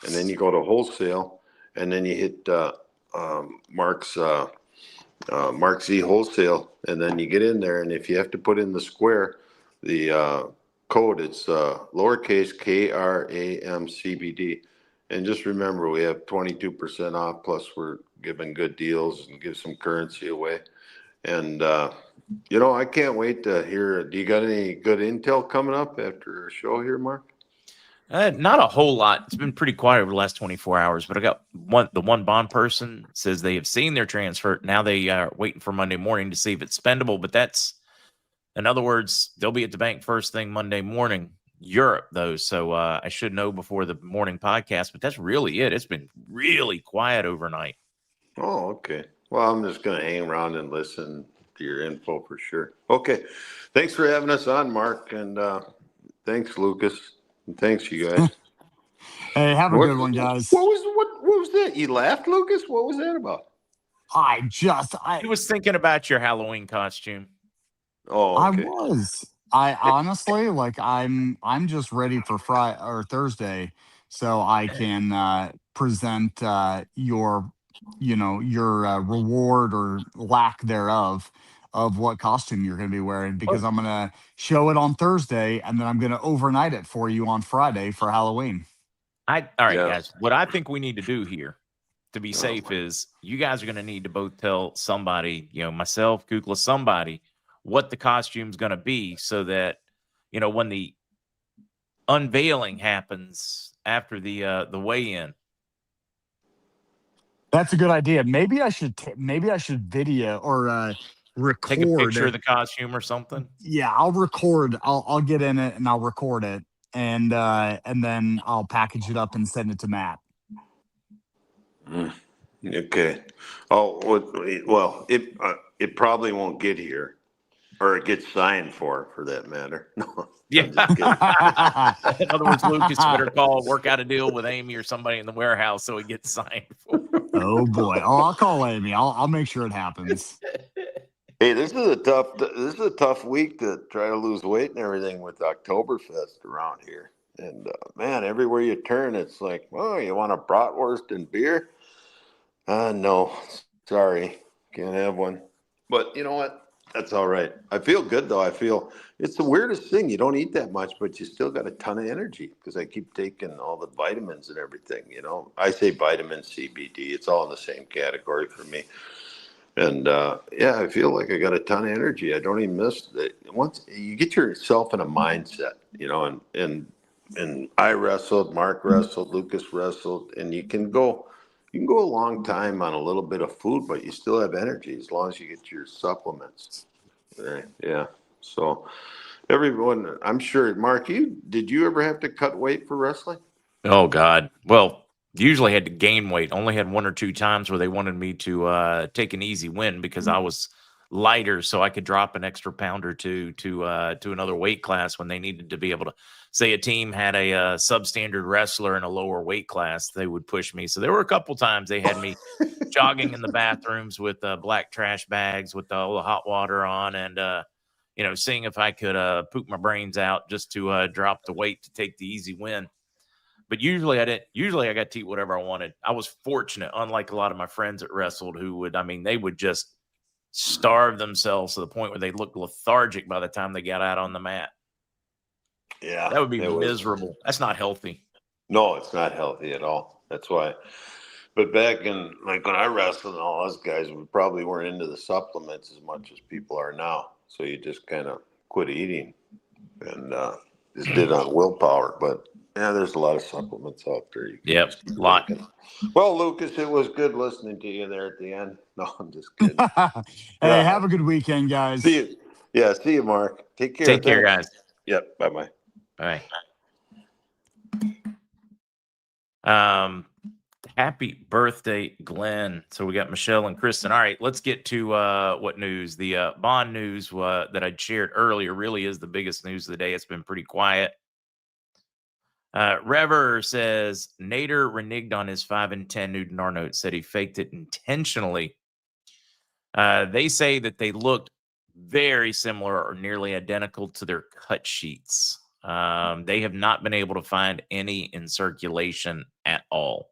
and then you go to wholesale, and then you hit MarkZ wholesale, and then you get in there. And if you have to put in the square, the code, it's lowercase KRAMCBD. And just remember, we have 22% off, plus we're giving good deals and give some currency away. And, you know, I can't wait to hear. Do you got any good intel coming up after our show here, Mark? Not a whole lot. It's been pretty quiet over the last 24 hours, but I got the one bond person says they have seen their transfer. Now they are waiting for Monday morning to see if it's spendable, but that's, in other words, they'll be at the bank first thing Monday morning. Europe, though, so I should know before the morning podcast, but that's really it. It's been really quiet overnight. Oh, okay. Well, I'm just going to hang around and listen to your info for sure. Okay. Thanks for having us on, Mark. And thanks, Lucas. And thanks, you guys. Hey, have a good one, guys. What was that? You laughed, Lucas? What was that about? I He was thinking about your Halloween costume. Oh, okay. I honestly, like, I'm just ready for Friday or Thursday, so I can present your reward or lack thereof of what costume you're going to be wearing, because I'm going to show it on Thursday and then I'm going to overnight it for you on Friday for Halloween. All right, Yeah. guys. What I think we need to do here to be safe is you guys are going to need to both tell somebody, myself, Kukla, somebody, what the costume's going to be, so that when the unveiling happens after the weigh-in. That's a good idea. Maybe I should video or record. Take a picture of the costume or something. Yeah, I'll record. I'll get in it and I'll record it, and then I'll package it up and send it to Matt. Okay. Oh, well, it probably won't get here, or it gets signed for that matter. No. Yeah. I'm just kidding. In other words, Lucas better work out a deal with Amy or somebody in the warehouse so it gets signed for. Oh boy. Oh, I'll call Amy. I'll make sure it happens. Hey, this is a tough week to try to lose weight and everything with Oktoberfest around here. And man, everywhere you turn, it's like, oh, you want a bratwurst and beer? No, sorry, can't have one. But you know what? That's all right. I feel good though. I feel it's the weirdest thing. You don't eat that much, but you still got a ton of energy because I keep taking all the vitamins and everything. You know, I say vitamin CBD. It's all in the same category for me. And yeah, I feel like I got a ton of energy. I don't even miss it. Once you get yourself in a mindset, you know, and I wrestled, Mark wrestled, Lucas wrestled, and you can go a long time on a little bit of food, but you still have energy as long as you get your supplements. Right. Yeah. So everyone, I'm sure, Mark, did you ever have to cut weight for wrestling? Oh God. Well, usually had to gain weight. Only had 1 or 2 times where they wanted me to take an easy win because I was lighter, so I could drop an extra pound or two to another weight class when they needed to be able to. Say a team had a substandard wrestler in a lower weight class, they would push me. So there were a couple times they had me jogging in the bathrooms with black trash bags with all the hot water on, and seeing if I could poop my brains out just to drop the weight to take the easy win. But usually I didn't. Usually I got to eat whatever I wanted. I was fortunate, unlike a lot of my friends that wrestled who would, they would just starve themselves to the point where they looked lethargic by the time they got out on the mat. Yeah. That would be miserable. That's not healthy. No, it's not healthy at all. That's why. But back in, like when I wrestled and all us guys, we probably weren't into the supplements as much as people are now. So you just kind of quit eating and just did on willpower. But yeah, there's a lot of supplements out there. You can just keep lot. taking. Well, Lucas, it was good listening to you there at the end. No, I'm just kidding. Hey, have a good weekend, guys. See you. Yeah, see you, Mark. Take care. Take care, guys. Yep. Bye-bye. Bye. Happy birthday, Glenn. So we got Michelle and Kristen. All right, let's get to what news. The bond news that I'd shared earlier really is the biggest news of the day. It's been pretty quiet. Rever says Nader reneged on his 5 and 10 Newton R note, said he faked it intentionally. They say that they looked very similar or nearly identical to their cut sheets. They have not been able to find any in circulation at all.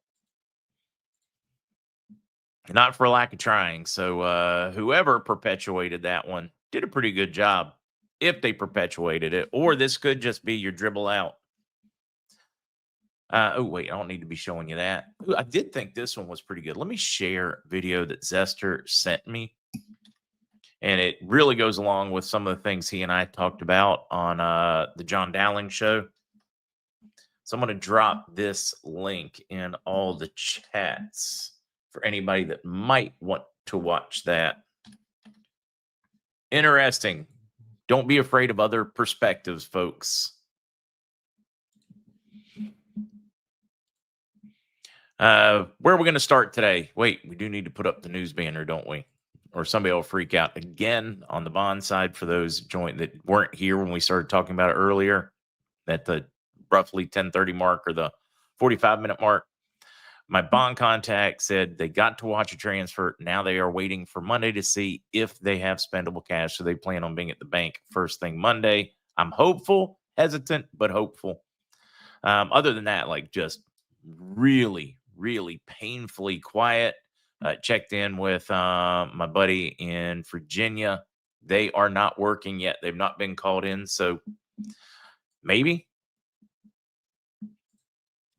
Not for lack of trying. So whoever perpetuated that one did a pretty good job if they perpetuated it. Or this could just be your dribble out. Oh, wait, I don't need to be showing you that. Ooh, I did think this one was pretty good. Let me share a video that Zester sent me. And it really goes along with some of the things he and I talked about on the John Dowling show. So I'm going to drop this link in all the chats for anybody that might want to watch that. Interesting. Don't be afraid of other perspectives, folks. Where are we going to start today? Wait, we do need to put up the news banner, don't we? Or somebody will freak out again on the bond side for those that weren't here when we started talking about it earlier at the roughly 10:30 mark or the 45-minute mark. My bond contact said they got to watch a transfer. Now they are waiting for Monday to see if they have spendable cash. So they plan on being at the bank first thing Monday. I'm hopeful, hesitant, but hopeful. Other than that, like just really, really painfully quiet. Checked in with my buddy in Virginia. They are not working yet. They've not been called in. So maybe.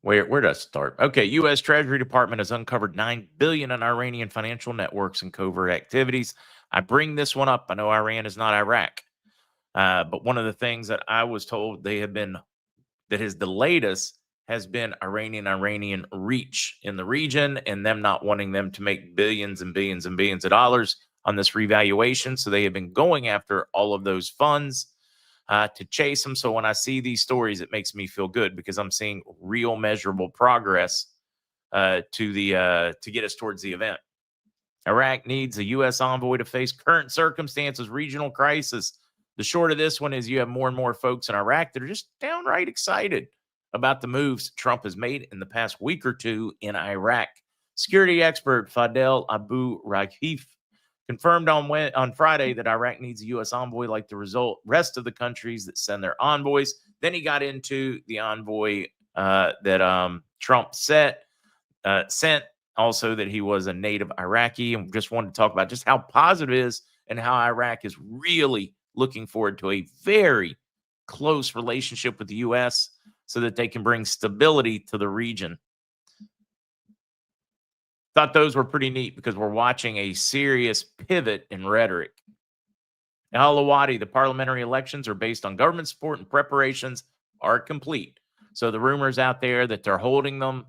Where does it start? Okay, U.S. Treasury Department has uncovered $9 billion in Iranian financial networks and covert activities. I bring this one up. I know Iran is not Iraq. But one of the things that I was told that has delayed us has been Iranian reach in the region and them not wanting them to make billions and billions and billions of dollars on this revaluation. So they have been going after all of those funds to chase them. So when I see these stories, it makes me feel good because I'm seeing real measurable progress to get us towards the event. Iraq needs a U.S. envoy to face current circumstances, regional crisis. The short of this one is you have more and more folks in Iraq that are just downright excited about the moves Trump has made in the past week or two in Iraq. Security expert Fadel Abu Raghif confirmed on Friday that Iraq needs a U.S. envoy like the rest of the countries that send their envoys. Then he got into the envoy that Trump sent, also that he was a native Iraqi, and just wanted to talk about just how positive it is and how Iraq is really looking forward to a very close relationship with the U.S. so that they can bring stability to the region. Thought those were pretty neat because we're watching a serious pivot in rhetoric. Al-Awadi, the parliamentary elections are based on government support and preparations are complete. So the rumors out there that they're holding them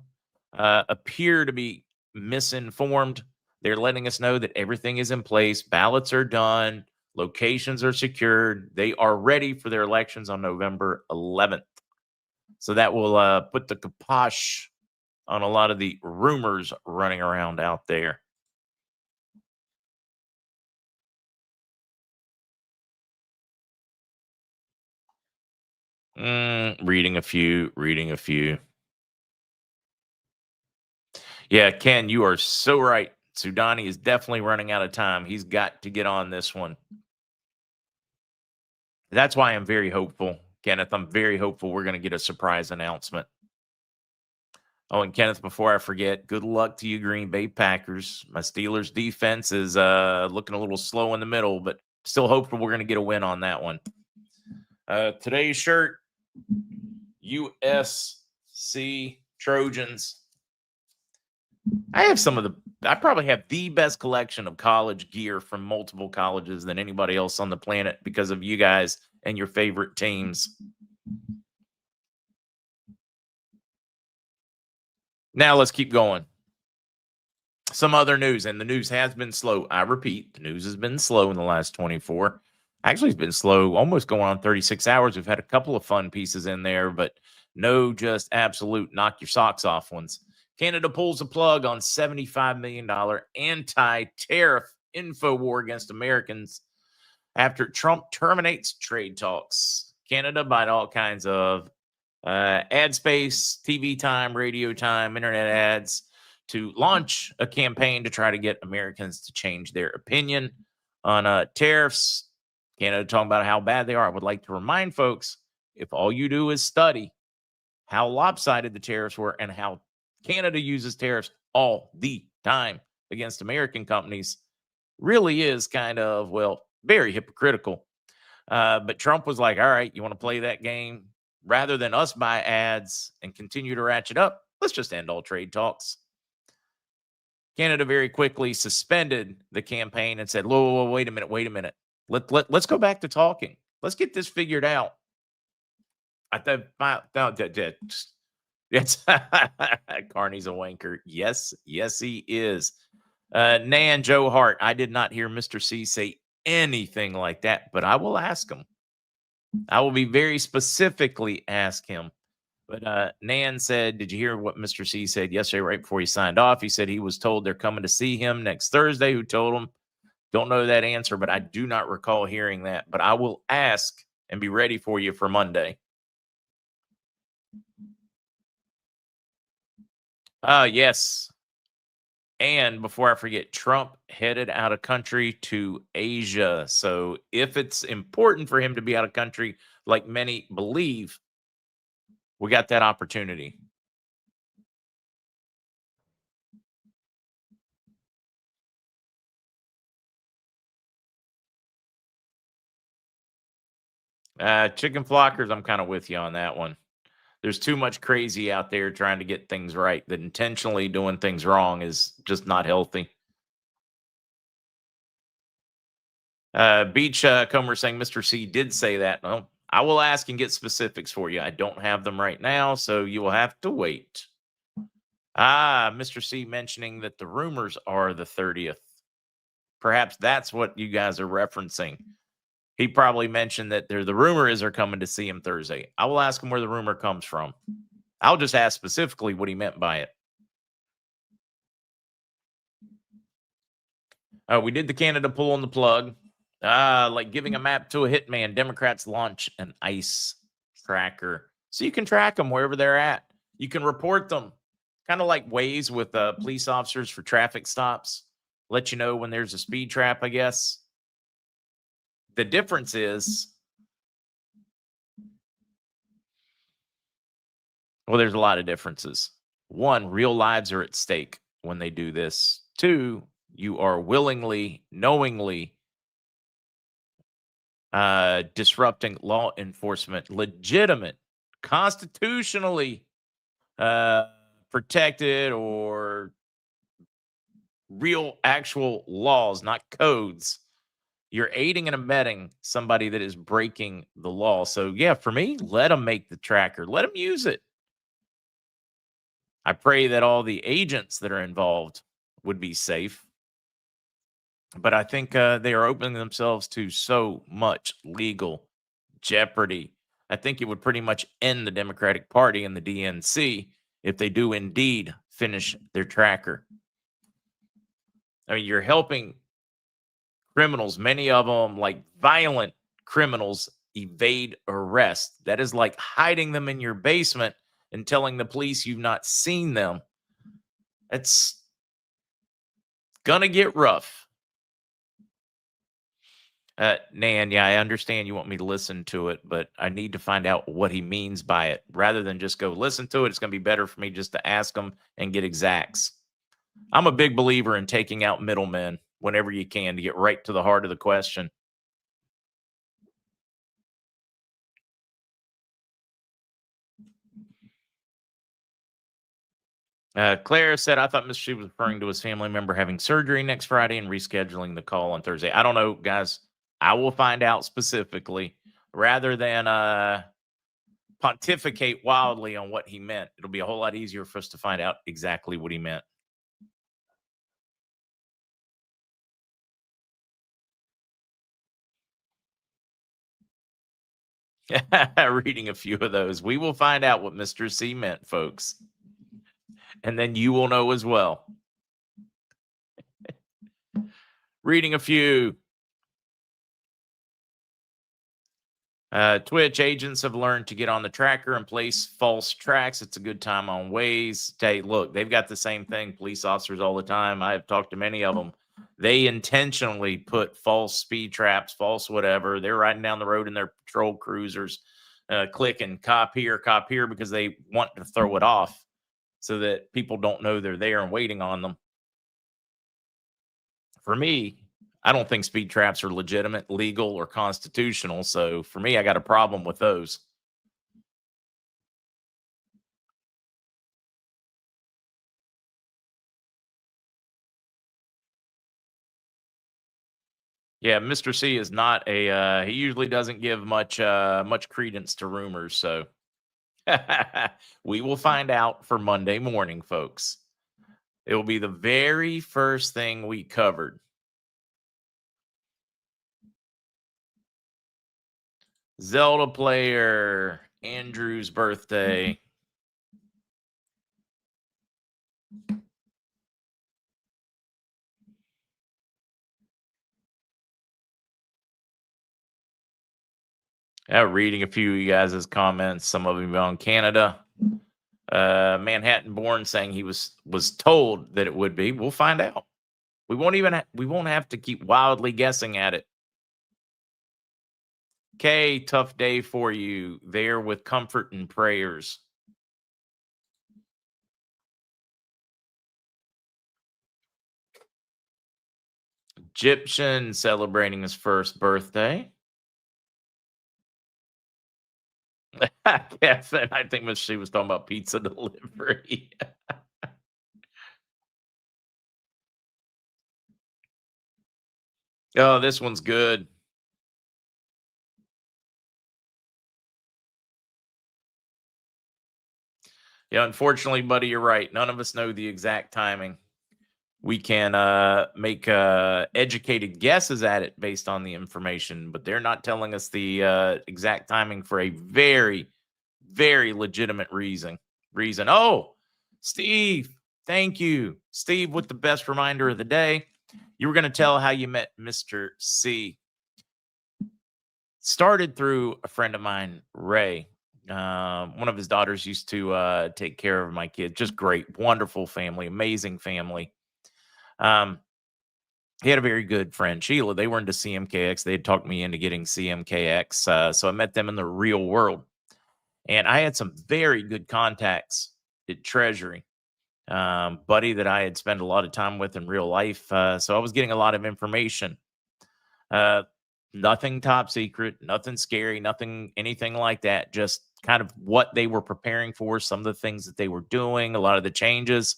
appear to be misinformed. They're letting us know that everything is in place. Ballots are done. Locations are secured. They are ready for their elections on November 11th. So that will put the kibosh on a lot of the rumors running around out there. Reading a few. Yeah, Ken, you are so right. Sudani is definitely running out of time. He's got to get on this one. That's why I'm very hopeful, Kenneth. I'm very hopeful we're going to get a surprise announcement. Oh, and Kenneth, before I forget, good luck to you, Green Bay Packers. My Steelers defense is looking a little slow in the middle, but still hopeful we're going to get a win on that one. Today's shirt, USC Trojans. I probably have the best collection of college gear from multiple colleges than anybody else on the planet because of you guys and your favorite teams. Now let's keep going. Some other news, and the news has been slow. I repeat, the news has been slow in the last 24. Actually, it's been slow, almost going on 36 hours. We've had a couple of fun pieces in there, but no just absolute knock your socks off ones. Canada pulls the plug on $75 million anti-tariff info war against Americans after Trump terminates trade talks. Canada bought all kinds of ad space, TV time, radio time, internet ads to launch a campaign to try to get Americans to change their opinion on tariffs. Canada talking about how bad they are. I would like to remind folks, if all you do is study how lopsided the tariffs were and how Canada uses tariffs all the time against American companies, really is kind of, well, very hypocritical. But Trump was like, all right, you want to play that game? Rather than us buy ads and continue to ratchet up, let's just end all trade talks. Canada very quickly suspended the campaign and said, whoa, wait a minute. Let's go back to talking. Let's get this figured out. Yes, Carney's a wanker. Yes, he is. Nan Joe Hart, I did not hear Mr. C say anything like that, but I will ask him. I will be very specifically ask him. But Nan said, did you hear what Mr. C said yesterday right before he signed off? He said he was told they're coming to see him next Thursday. Who told him? Don't know that answer, but I do not recall hearing that. But I will ask and be ready for you for Monday. Yes. And before I forget, Trump headed out of country to Asia. So if it's important for him to be out of country, like many believe, we got that opportunity. Chicken flockers, I'm kind of with you on that one. There's too much crazy out there trying to get things right, that intentionally doing things wrong is just not healthy. Beachcomber saying Mr. C did say that. Well, I will ask and get specifics for you. I don't have them right now, so you will have to wait. Mr. C mentioning that the rumors are the 30th. Perhaps that's what you guys are referencing. He probably mentioned that the rumor is they're coming to see him Thursday. I will ask him where the rumor comes from. I'll just ask specifically what he meant by it. We did the Canada pull on the plug. Like giving a map to a hitman. Democrats launch an ICE tracker. So you can track them wherever they're at. You can report them. Kind of like Waze with police officers for traffic stops. Let you know when there's a speed trap, I guess. The difference is, well, there's a lot of differences. One, real lives are at stake when they do this. Two, you are willingly, knowingly disrupting law enforcement, legitimate, constitutionally protected or real actual laws, not codes. You're aiding and abetting somebody that is breaking the law. So yeah, for me, let them make the tracker. Let them use it. I pray that all the agents that are involved would be safe. But I think they are opening themselves to so much legal jeopardy. I think it would pretty much end the Democratic Party and the DNC if they do indeed finish their tracker. I mean, you're helping criminals, many of them like violent criminals, evade arrest. That is like hiding them in your basement and telling the police you've not seen them. It's gonna get rough. Nan, yeah, I understand you want me to listen to it, but I need to find out what he means by it. Rather than just go listen to it, it's going to be better for me just to ask him and get exacts. I'm a big believer in taking out middlemen whenever you can to get right to the heart of the question. Claire said, I thought Mr. She was referring to his family member having surgery next Friday and rescheduling the call on Thursday. I don't know, guys. I will find out specifically rather than pontificate wildly on what he meant. It'll be a whole lot easier for us to find out exactly what he meant. Reading a few of those. We will find out what Mr. C meant, folks. And then you will know as well. Reading a few. Twitch agents have learned to get on the tracker and place false tracks. It's a good time on Waze. Hey, look, they've got the same thing. Police officers all the time. I have talked to many of them. They intentionally put false speed traps, false whatever. They're riding down the road in their patrol cruisers, clicking cop here, because they want to throw it off so that people don't know they're there and waiting on them. For me, I don't think speed traps are legitimate, legal, or constitutional. So for me, I got a problem with those. Yeah, Mr. C is not a. He usually doesn't give much credence to rumors. So we will find out for Monday morning, folks. It will be the very first thing we covered. Zelda player, Andrew's birthday. Reading a few of you guys' comments, some of them on Canada. Manhattan born saying he was told that it would be. We'll find out. We won't have to keep wildly guessing at it. Okay, tough day for you. There with comfort and prayers. Egyptian celebrating his first birthday. Yes, and I think she was talking about pizza delivery. Oh, this one's good. Yeah, unfortunately, buddy, you're right. None of us know the exact timing. We can make educated guesses at it based on the information, but they're not telling us the exact timing for a very, very legitimate reason. Oh, Steve, thank you. Steve with the best reminder of the day. You were going to tell how you met Mr. C. Started through a friend of mine, Ray. One of his daughters used to take care of my kids. Just great, wonderful family, amazing family. Um, he had a very good friend, Sheila. They were into CMKX. They had talked me into getting CMKX. So I met them in the real world. And I had some very good contacts at Treasury. Buddy that I had spent a lot of time with in real life. So I was getting a lot of information. Uh, Nothing top secret, nothing scary, nothing, anything like that. Just kind of what they were preparing for, some of the things that they were doing, a lot of the changes.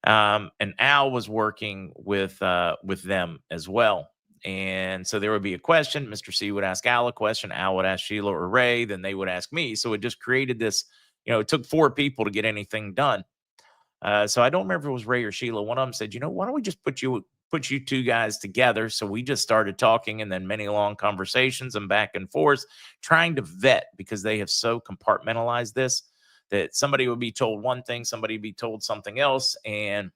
And Al was working with them as well. And so there would be a question. Mr. C would ask Al a question. Al would ask Sheila or Ray. Then they would ask me. So it just created this, it took 4 people to get anything done. So I don't remember if it was Ray or Sheila. One of them said, why don't we just put you 2 guys together? So we just started talking, and then many long conversations and back and forth, trying to vet, because they have so compartmentalized this that somebody would be told one thing, somebody would be told something else. And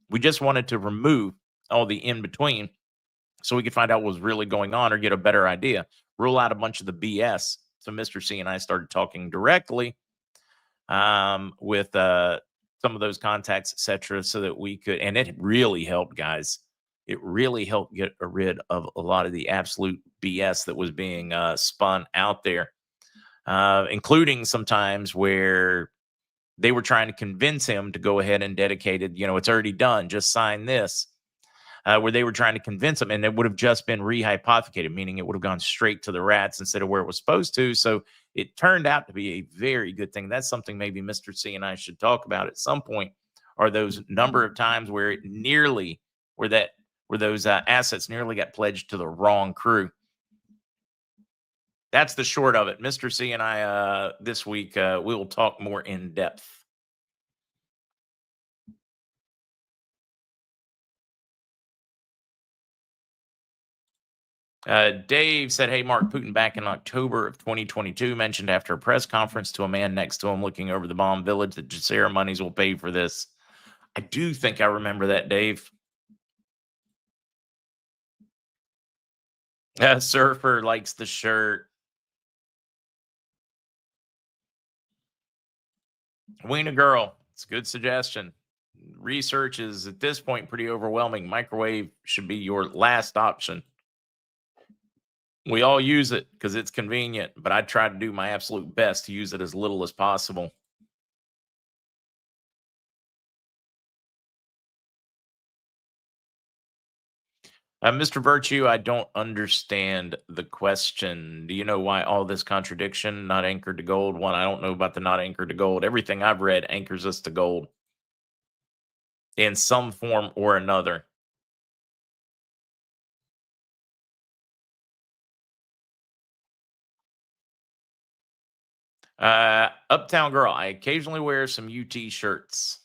we just wanted to remove all the in between so we could find out what was really going on or get a better idea, rule out a bunch of the BS. So Mr. C and I started talking directly with some of those contacts, etc., so that we could, and it really helped, guys. It really helped get rid of a lot of the absolute BS that was being spun out there, including sometimes where they were trying to convince him to go ahead and dedicate it. It's already done. Just sign this. Where they were trying to convince him, and it would have just been rehypothecated, meaning it would have gone straight to the rats instead of where it was supposed to. So it turned out to be a very good thing. That's something maybe Mr. C and I should talk about at some point, are those number of times where it nearly, where those assets nearly got pledged to the wrong crew. That's the short of it. Mr. C and I this week, we will talk more in depth. Dave said, hey, Mark, Putin back in October of 2022 mentioned after a press conference to a man next to him looking over the bomb village that Jazeera monies will pay for this. I do think I remember that, Dave. Surfer likes the shirt. Wiener girl. It's a good suggestion. Research is at this point pretty overwhelming. Microwave should be your last option. We all use it because it's convenient, but I try to do my absolute best to use it as little as possible. Mr. Virtue, I don't understand the question. Do you know why all this contradiction, not anchored to gold? One, I don't know about the not anchored to gold. Everything I've read anchors us to gold in some form or another. Uptown Girl, I occasionally wear some UT shirts.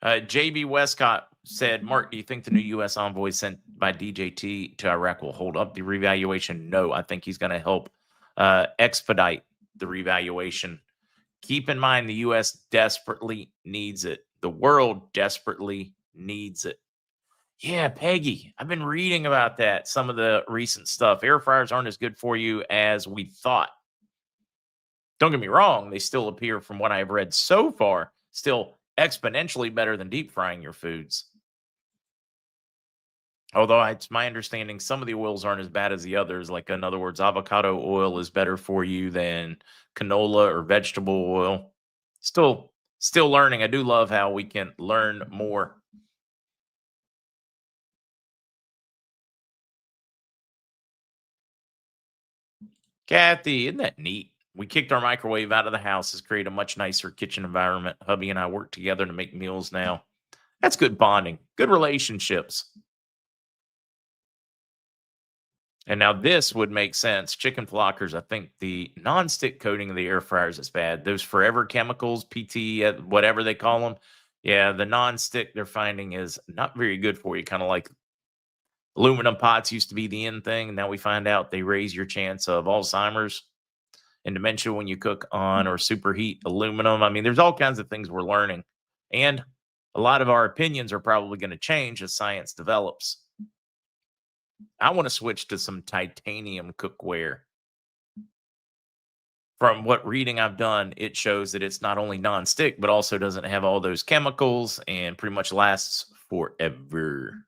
JB Westcott said, Mark, do you think the new U.S. envoy sent by DJT to Iraq will hold up the revaluation? No, I think he's going to help expedite the revaluation. Keep in mind, the U.S. desperately needs it. The world desperately needs it. Yeah, Peggy, I've been reading about that, some of the recent stuff. Air fryers aren't as good for you as we thought. Don't get me wrong, they still appear, from what I've read so far, still exponentially better than deep frying your foods. Although it's my understanding some of the oils aren't as bad as the others. Like, in other words, avocado oil is better for you than canola or vegetable oil. Still learning. I do love how we can learn more. Kathy, isn't that neat? We kicked our microwave out of the house, has created a much nicer kitchen environment. Hubby and I work together to make meals now. That's good bonding, good relationships. And now this would make sense. Chicken flockers, I think the nonstick coating of the air fryers is bad. Those forever chemicals, PT, whatever they call them. Yeah, the nonstick they're finding is not very good for you. Kind of like aluminum pots used to be the in thing. Now we find out they raise your chance of Alzheimer's and dementia when you cook on or superheat aluminum. I mean, there's all kinds of things we're learning. And a lot of our opinions are probably going to change as science develops. I want to switch to some titanium cookware. From what reading I've done, it shows that it's not only non-stick, but also doesn't have all those chemicals and pretty much lasts forever.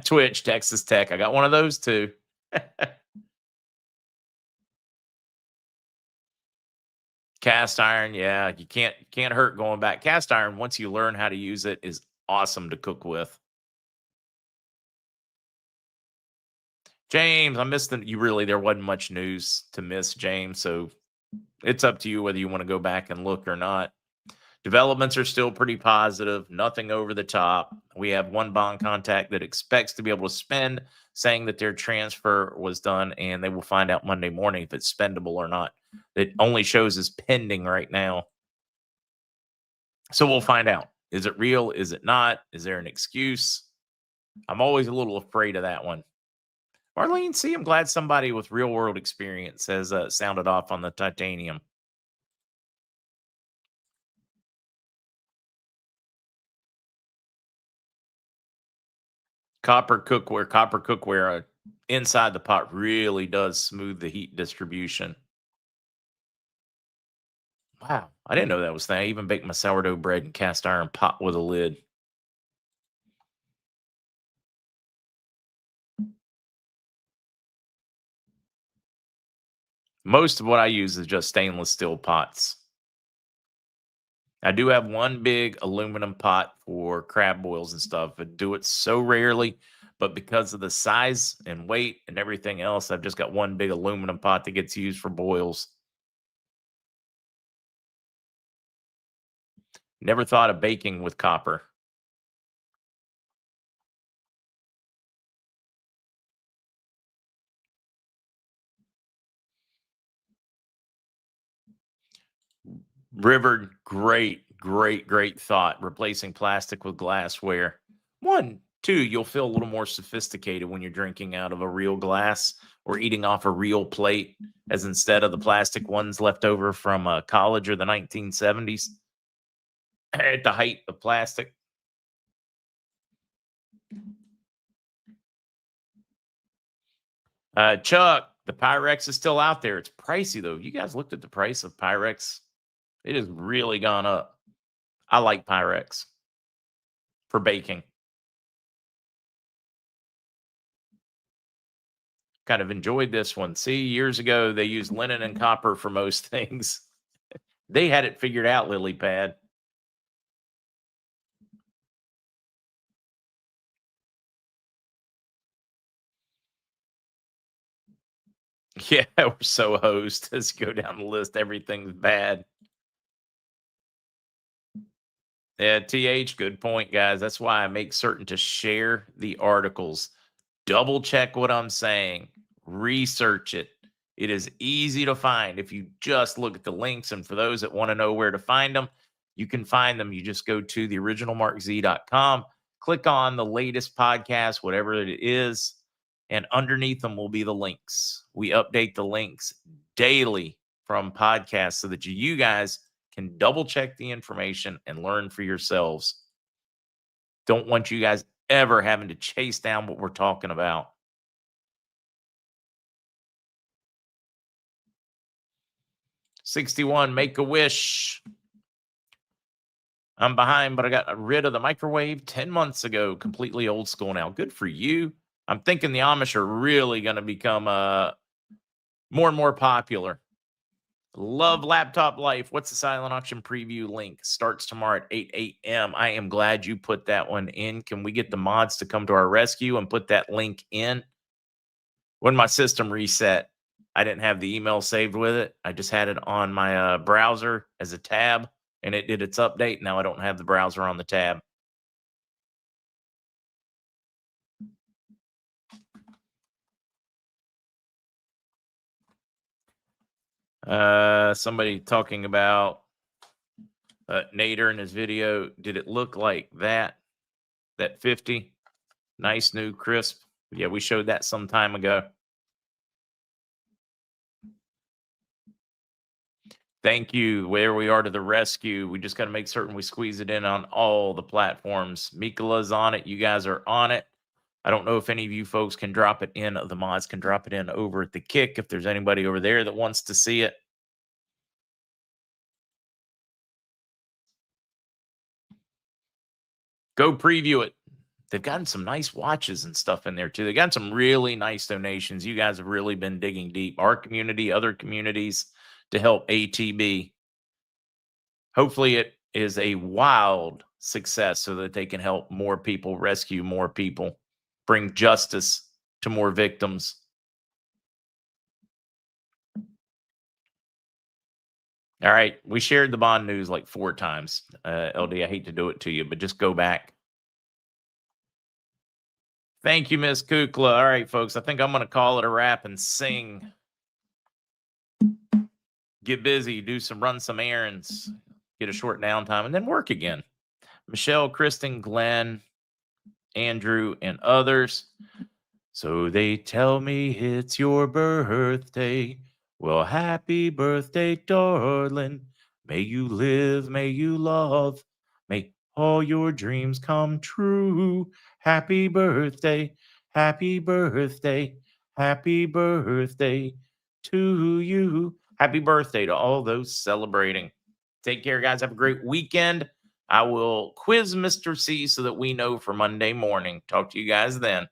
Twitch, Texas Tech. I got one of those too. Cast iron, yeah, you can't hurt going back. Cast iron, once you learn how to use it, is awesome to cook with. James, I missed there wasn't much news to miss, James. So it's up to you whether you want to go back and look or not. Developments are still pretty positive, nothing over the top. We have one bond contact that expects to be able to spend, saying that their transfer was done, and they will find out Monday morning if it's spendable or not. It only shows as pending right now. So we'll find out. Is it real? Is it not? Is there an excuse? I'm always a little afraid of that one. Marlene, see, I'm glad somebody with real world experience has sounded off on the titanium. Copper cookware inside the pot really does smooth the heat distribution. Wow, I didn't know that was thing. I even baked my sourdough bread in cast iron pot with a lid. Most of what I use is just stainless steel pots. I do have one big aluminum pot for crab boils and stuff. I do it so rarely, but because of the size and weight and everything else, I've just got one big aluminum pot that gets used for boils. Never thought of baking with copper. River, great thought. Replacing plastic with glassware. One, two, you'll feel a little more sophisticated when you're drinking out of a real glass or eating off a real plate, as instead of the plastic ones left over from college or the 1970s at the height of plastic. Chuck, the Pyrex is still out there. It's pricey though. You guys looked at the price of Pyrex? It has really gone up. I like Pyrex for baking. Kind of enjoyed this one. See, years ago, they used linen and copper for most things. They had it figured out, Lily Pad. Yeah, we're so hosed. Let's go down the list. Everything's bad. Yeah, TH, good point, guys. That's why I make certain to share the articles. Double check what I'm saying. Research it. It is easy to find if you just look at the links. And for those that want to know where to find them, you can find them. You just go to the originalmarkz.com, click on the latest podcast, whatever it is, and underneath them will be the links. We update the links daily from podcasts so that you guys can double check the information and learn for yourselves. Don't want you guys ever having to chase down what we're talking about. $61, make a wish. I'm behind, but I got rid of the microwave 10 months ago. Completely old school now. Good for you. I'm thinking the Amish are really going to become more and more popular. Love Laptop Life. What's the silent auction preview link? Starts tomorrow at 8 a.m. I am glad you put that one in. Can we get the mods to come to our rescue and put that link in? When my system reset, I didn't have the email saved with it. I just had it on my browser as a tab, and it did its update. Now I don't have the browser on the tab. Somebody talking about Nader in his video. Did it look like that 50? Nice, new, crisp. Yeah, we showed that some time ago. Thank you. Where we are to the rescue. We just got to make certain we squeeze it in on all the platforms. Mikola's on it. You guys are on it. I don't know if any of you folks can drop it in. The mods can drop it in over at the Kick if there's anybody over there that wants to see it. Go preview it. They've gotten some nice watches and stuff in there too. They got some really nice donations. You guys have really been digging deep. Our community, other communities to help ATB. Hopefully it is a wild success so that they can help more people, rescue more people, bring justice to more victims. All right. We shared the bond news like 4 times. LD, I hate to do it to you, but just go back. Thank you, Miss Kukla. All right, folks. I think I'm going to call it a wrap and sing. Get busy, run some errands, get a short downtime, and then work again. Michelle, Kristen, Glenn, Andrew, and others. So they tell me it's your birthday. Well, happy birthday, darling. May you live, may you love, may all your dreams come true. Happy birthday, happy birthday, happy birthday to you. Happy birthday to all those celebrating. Take care, guys. Have a great weekend. I will quiz Mr. C so that we know for Monday morning. Talk to you guys then.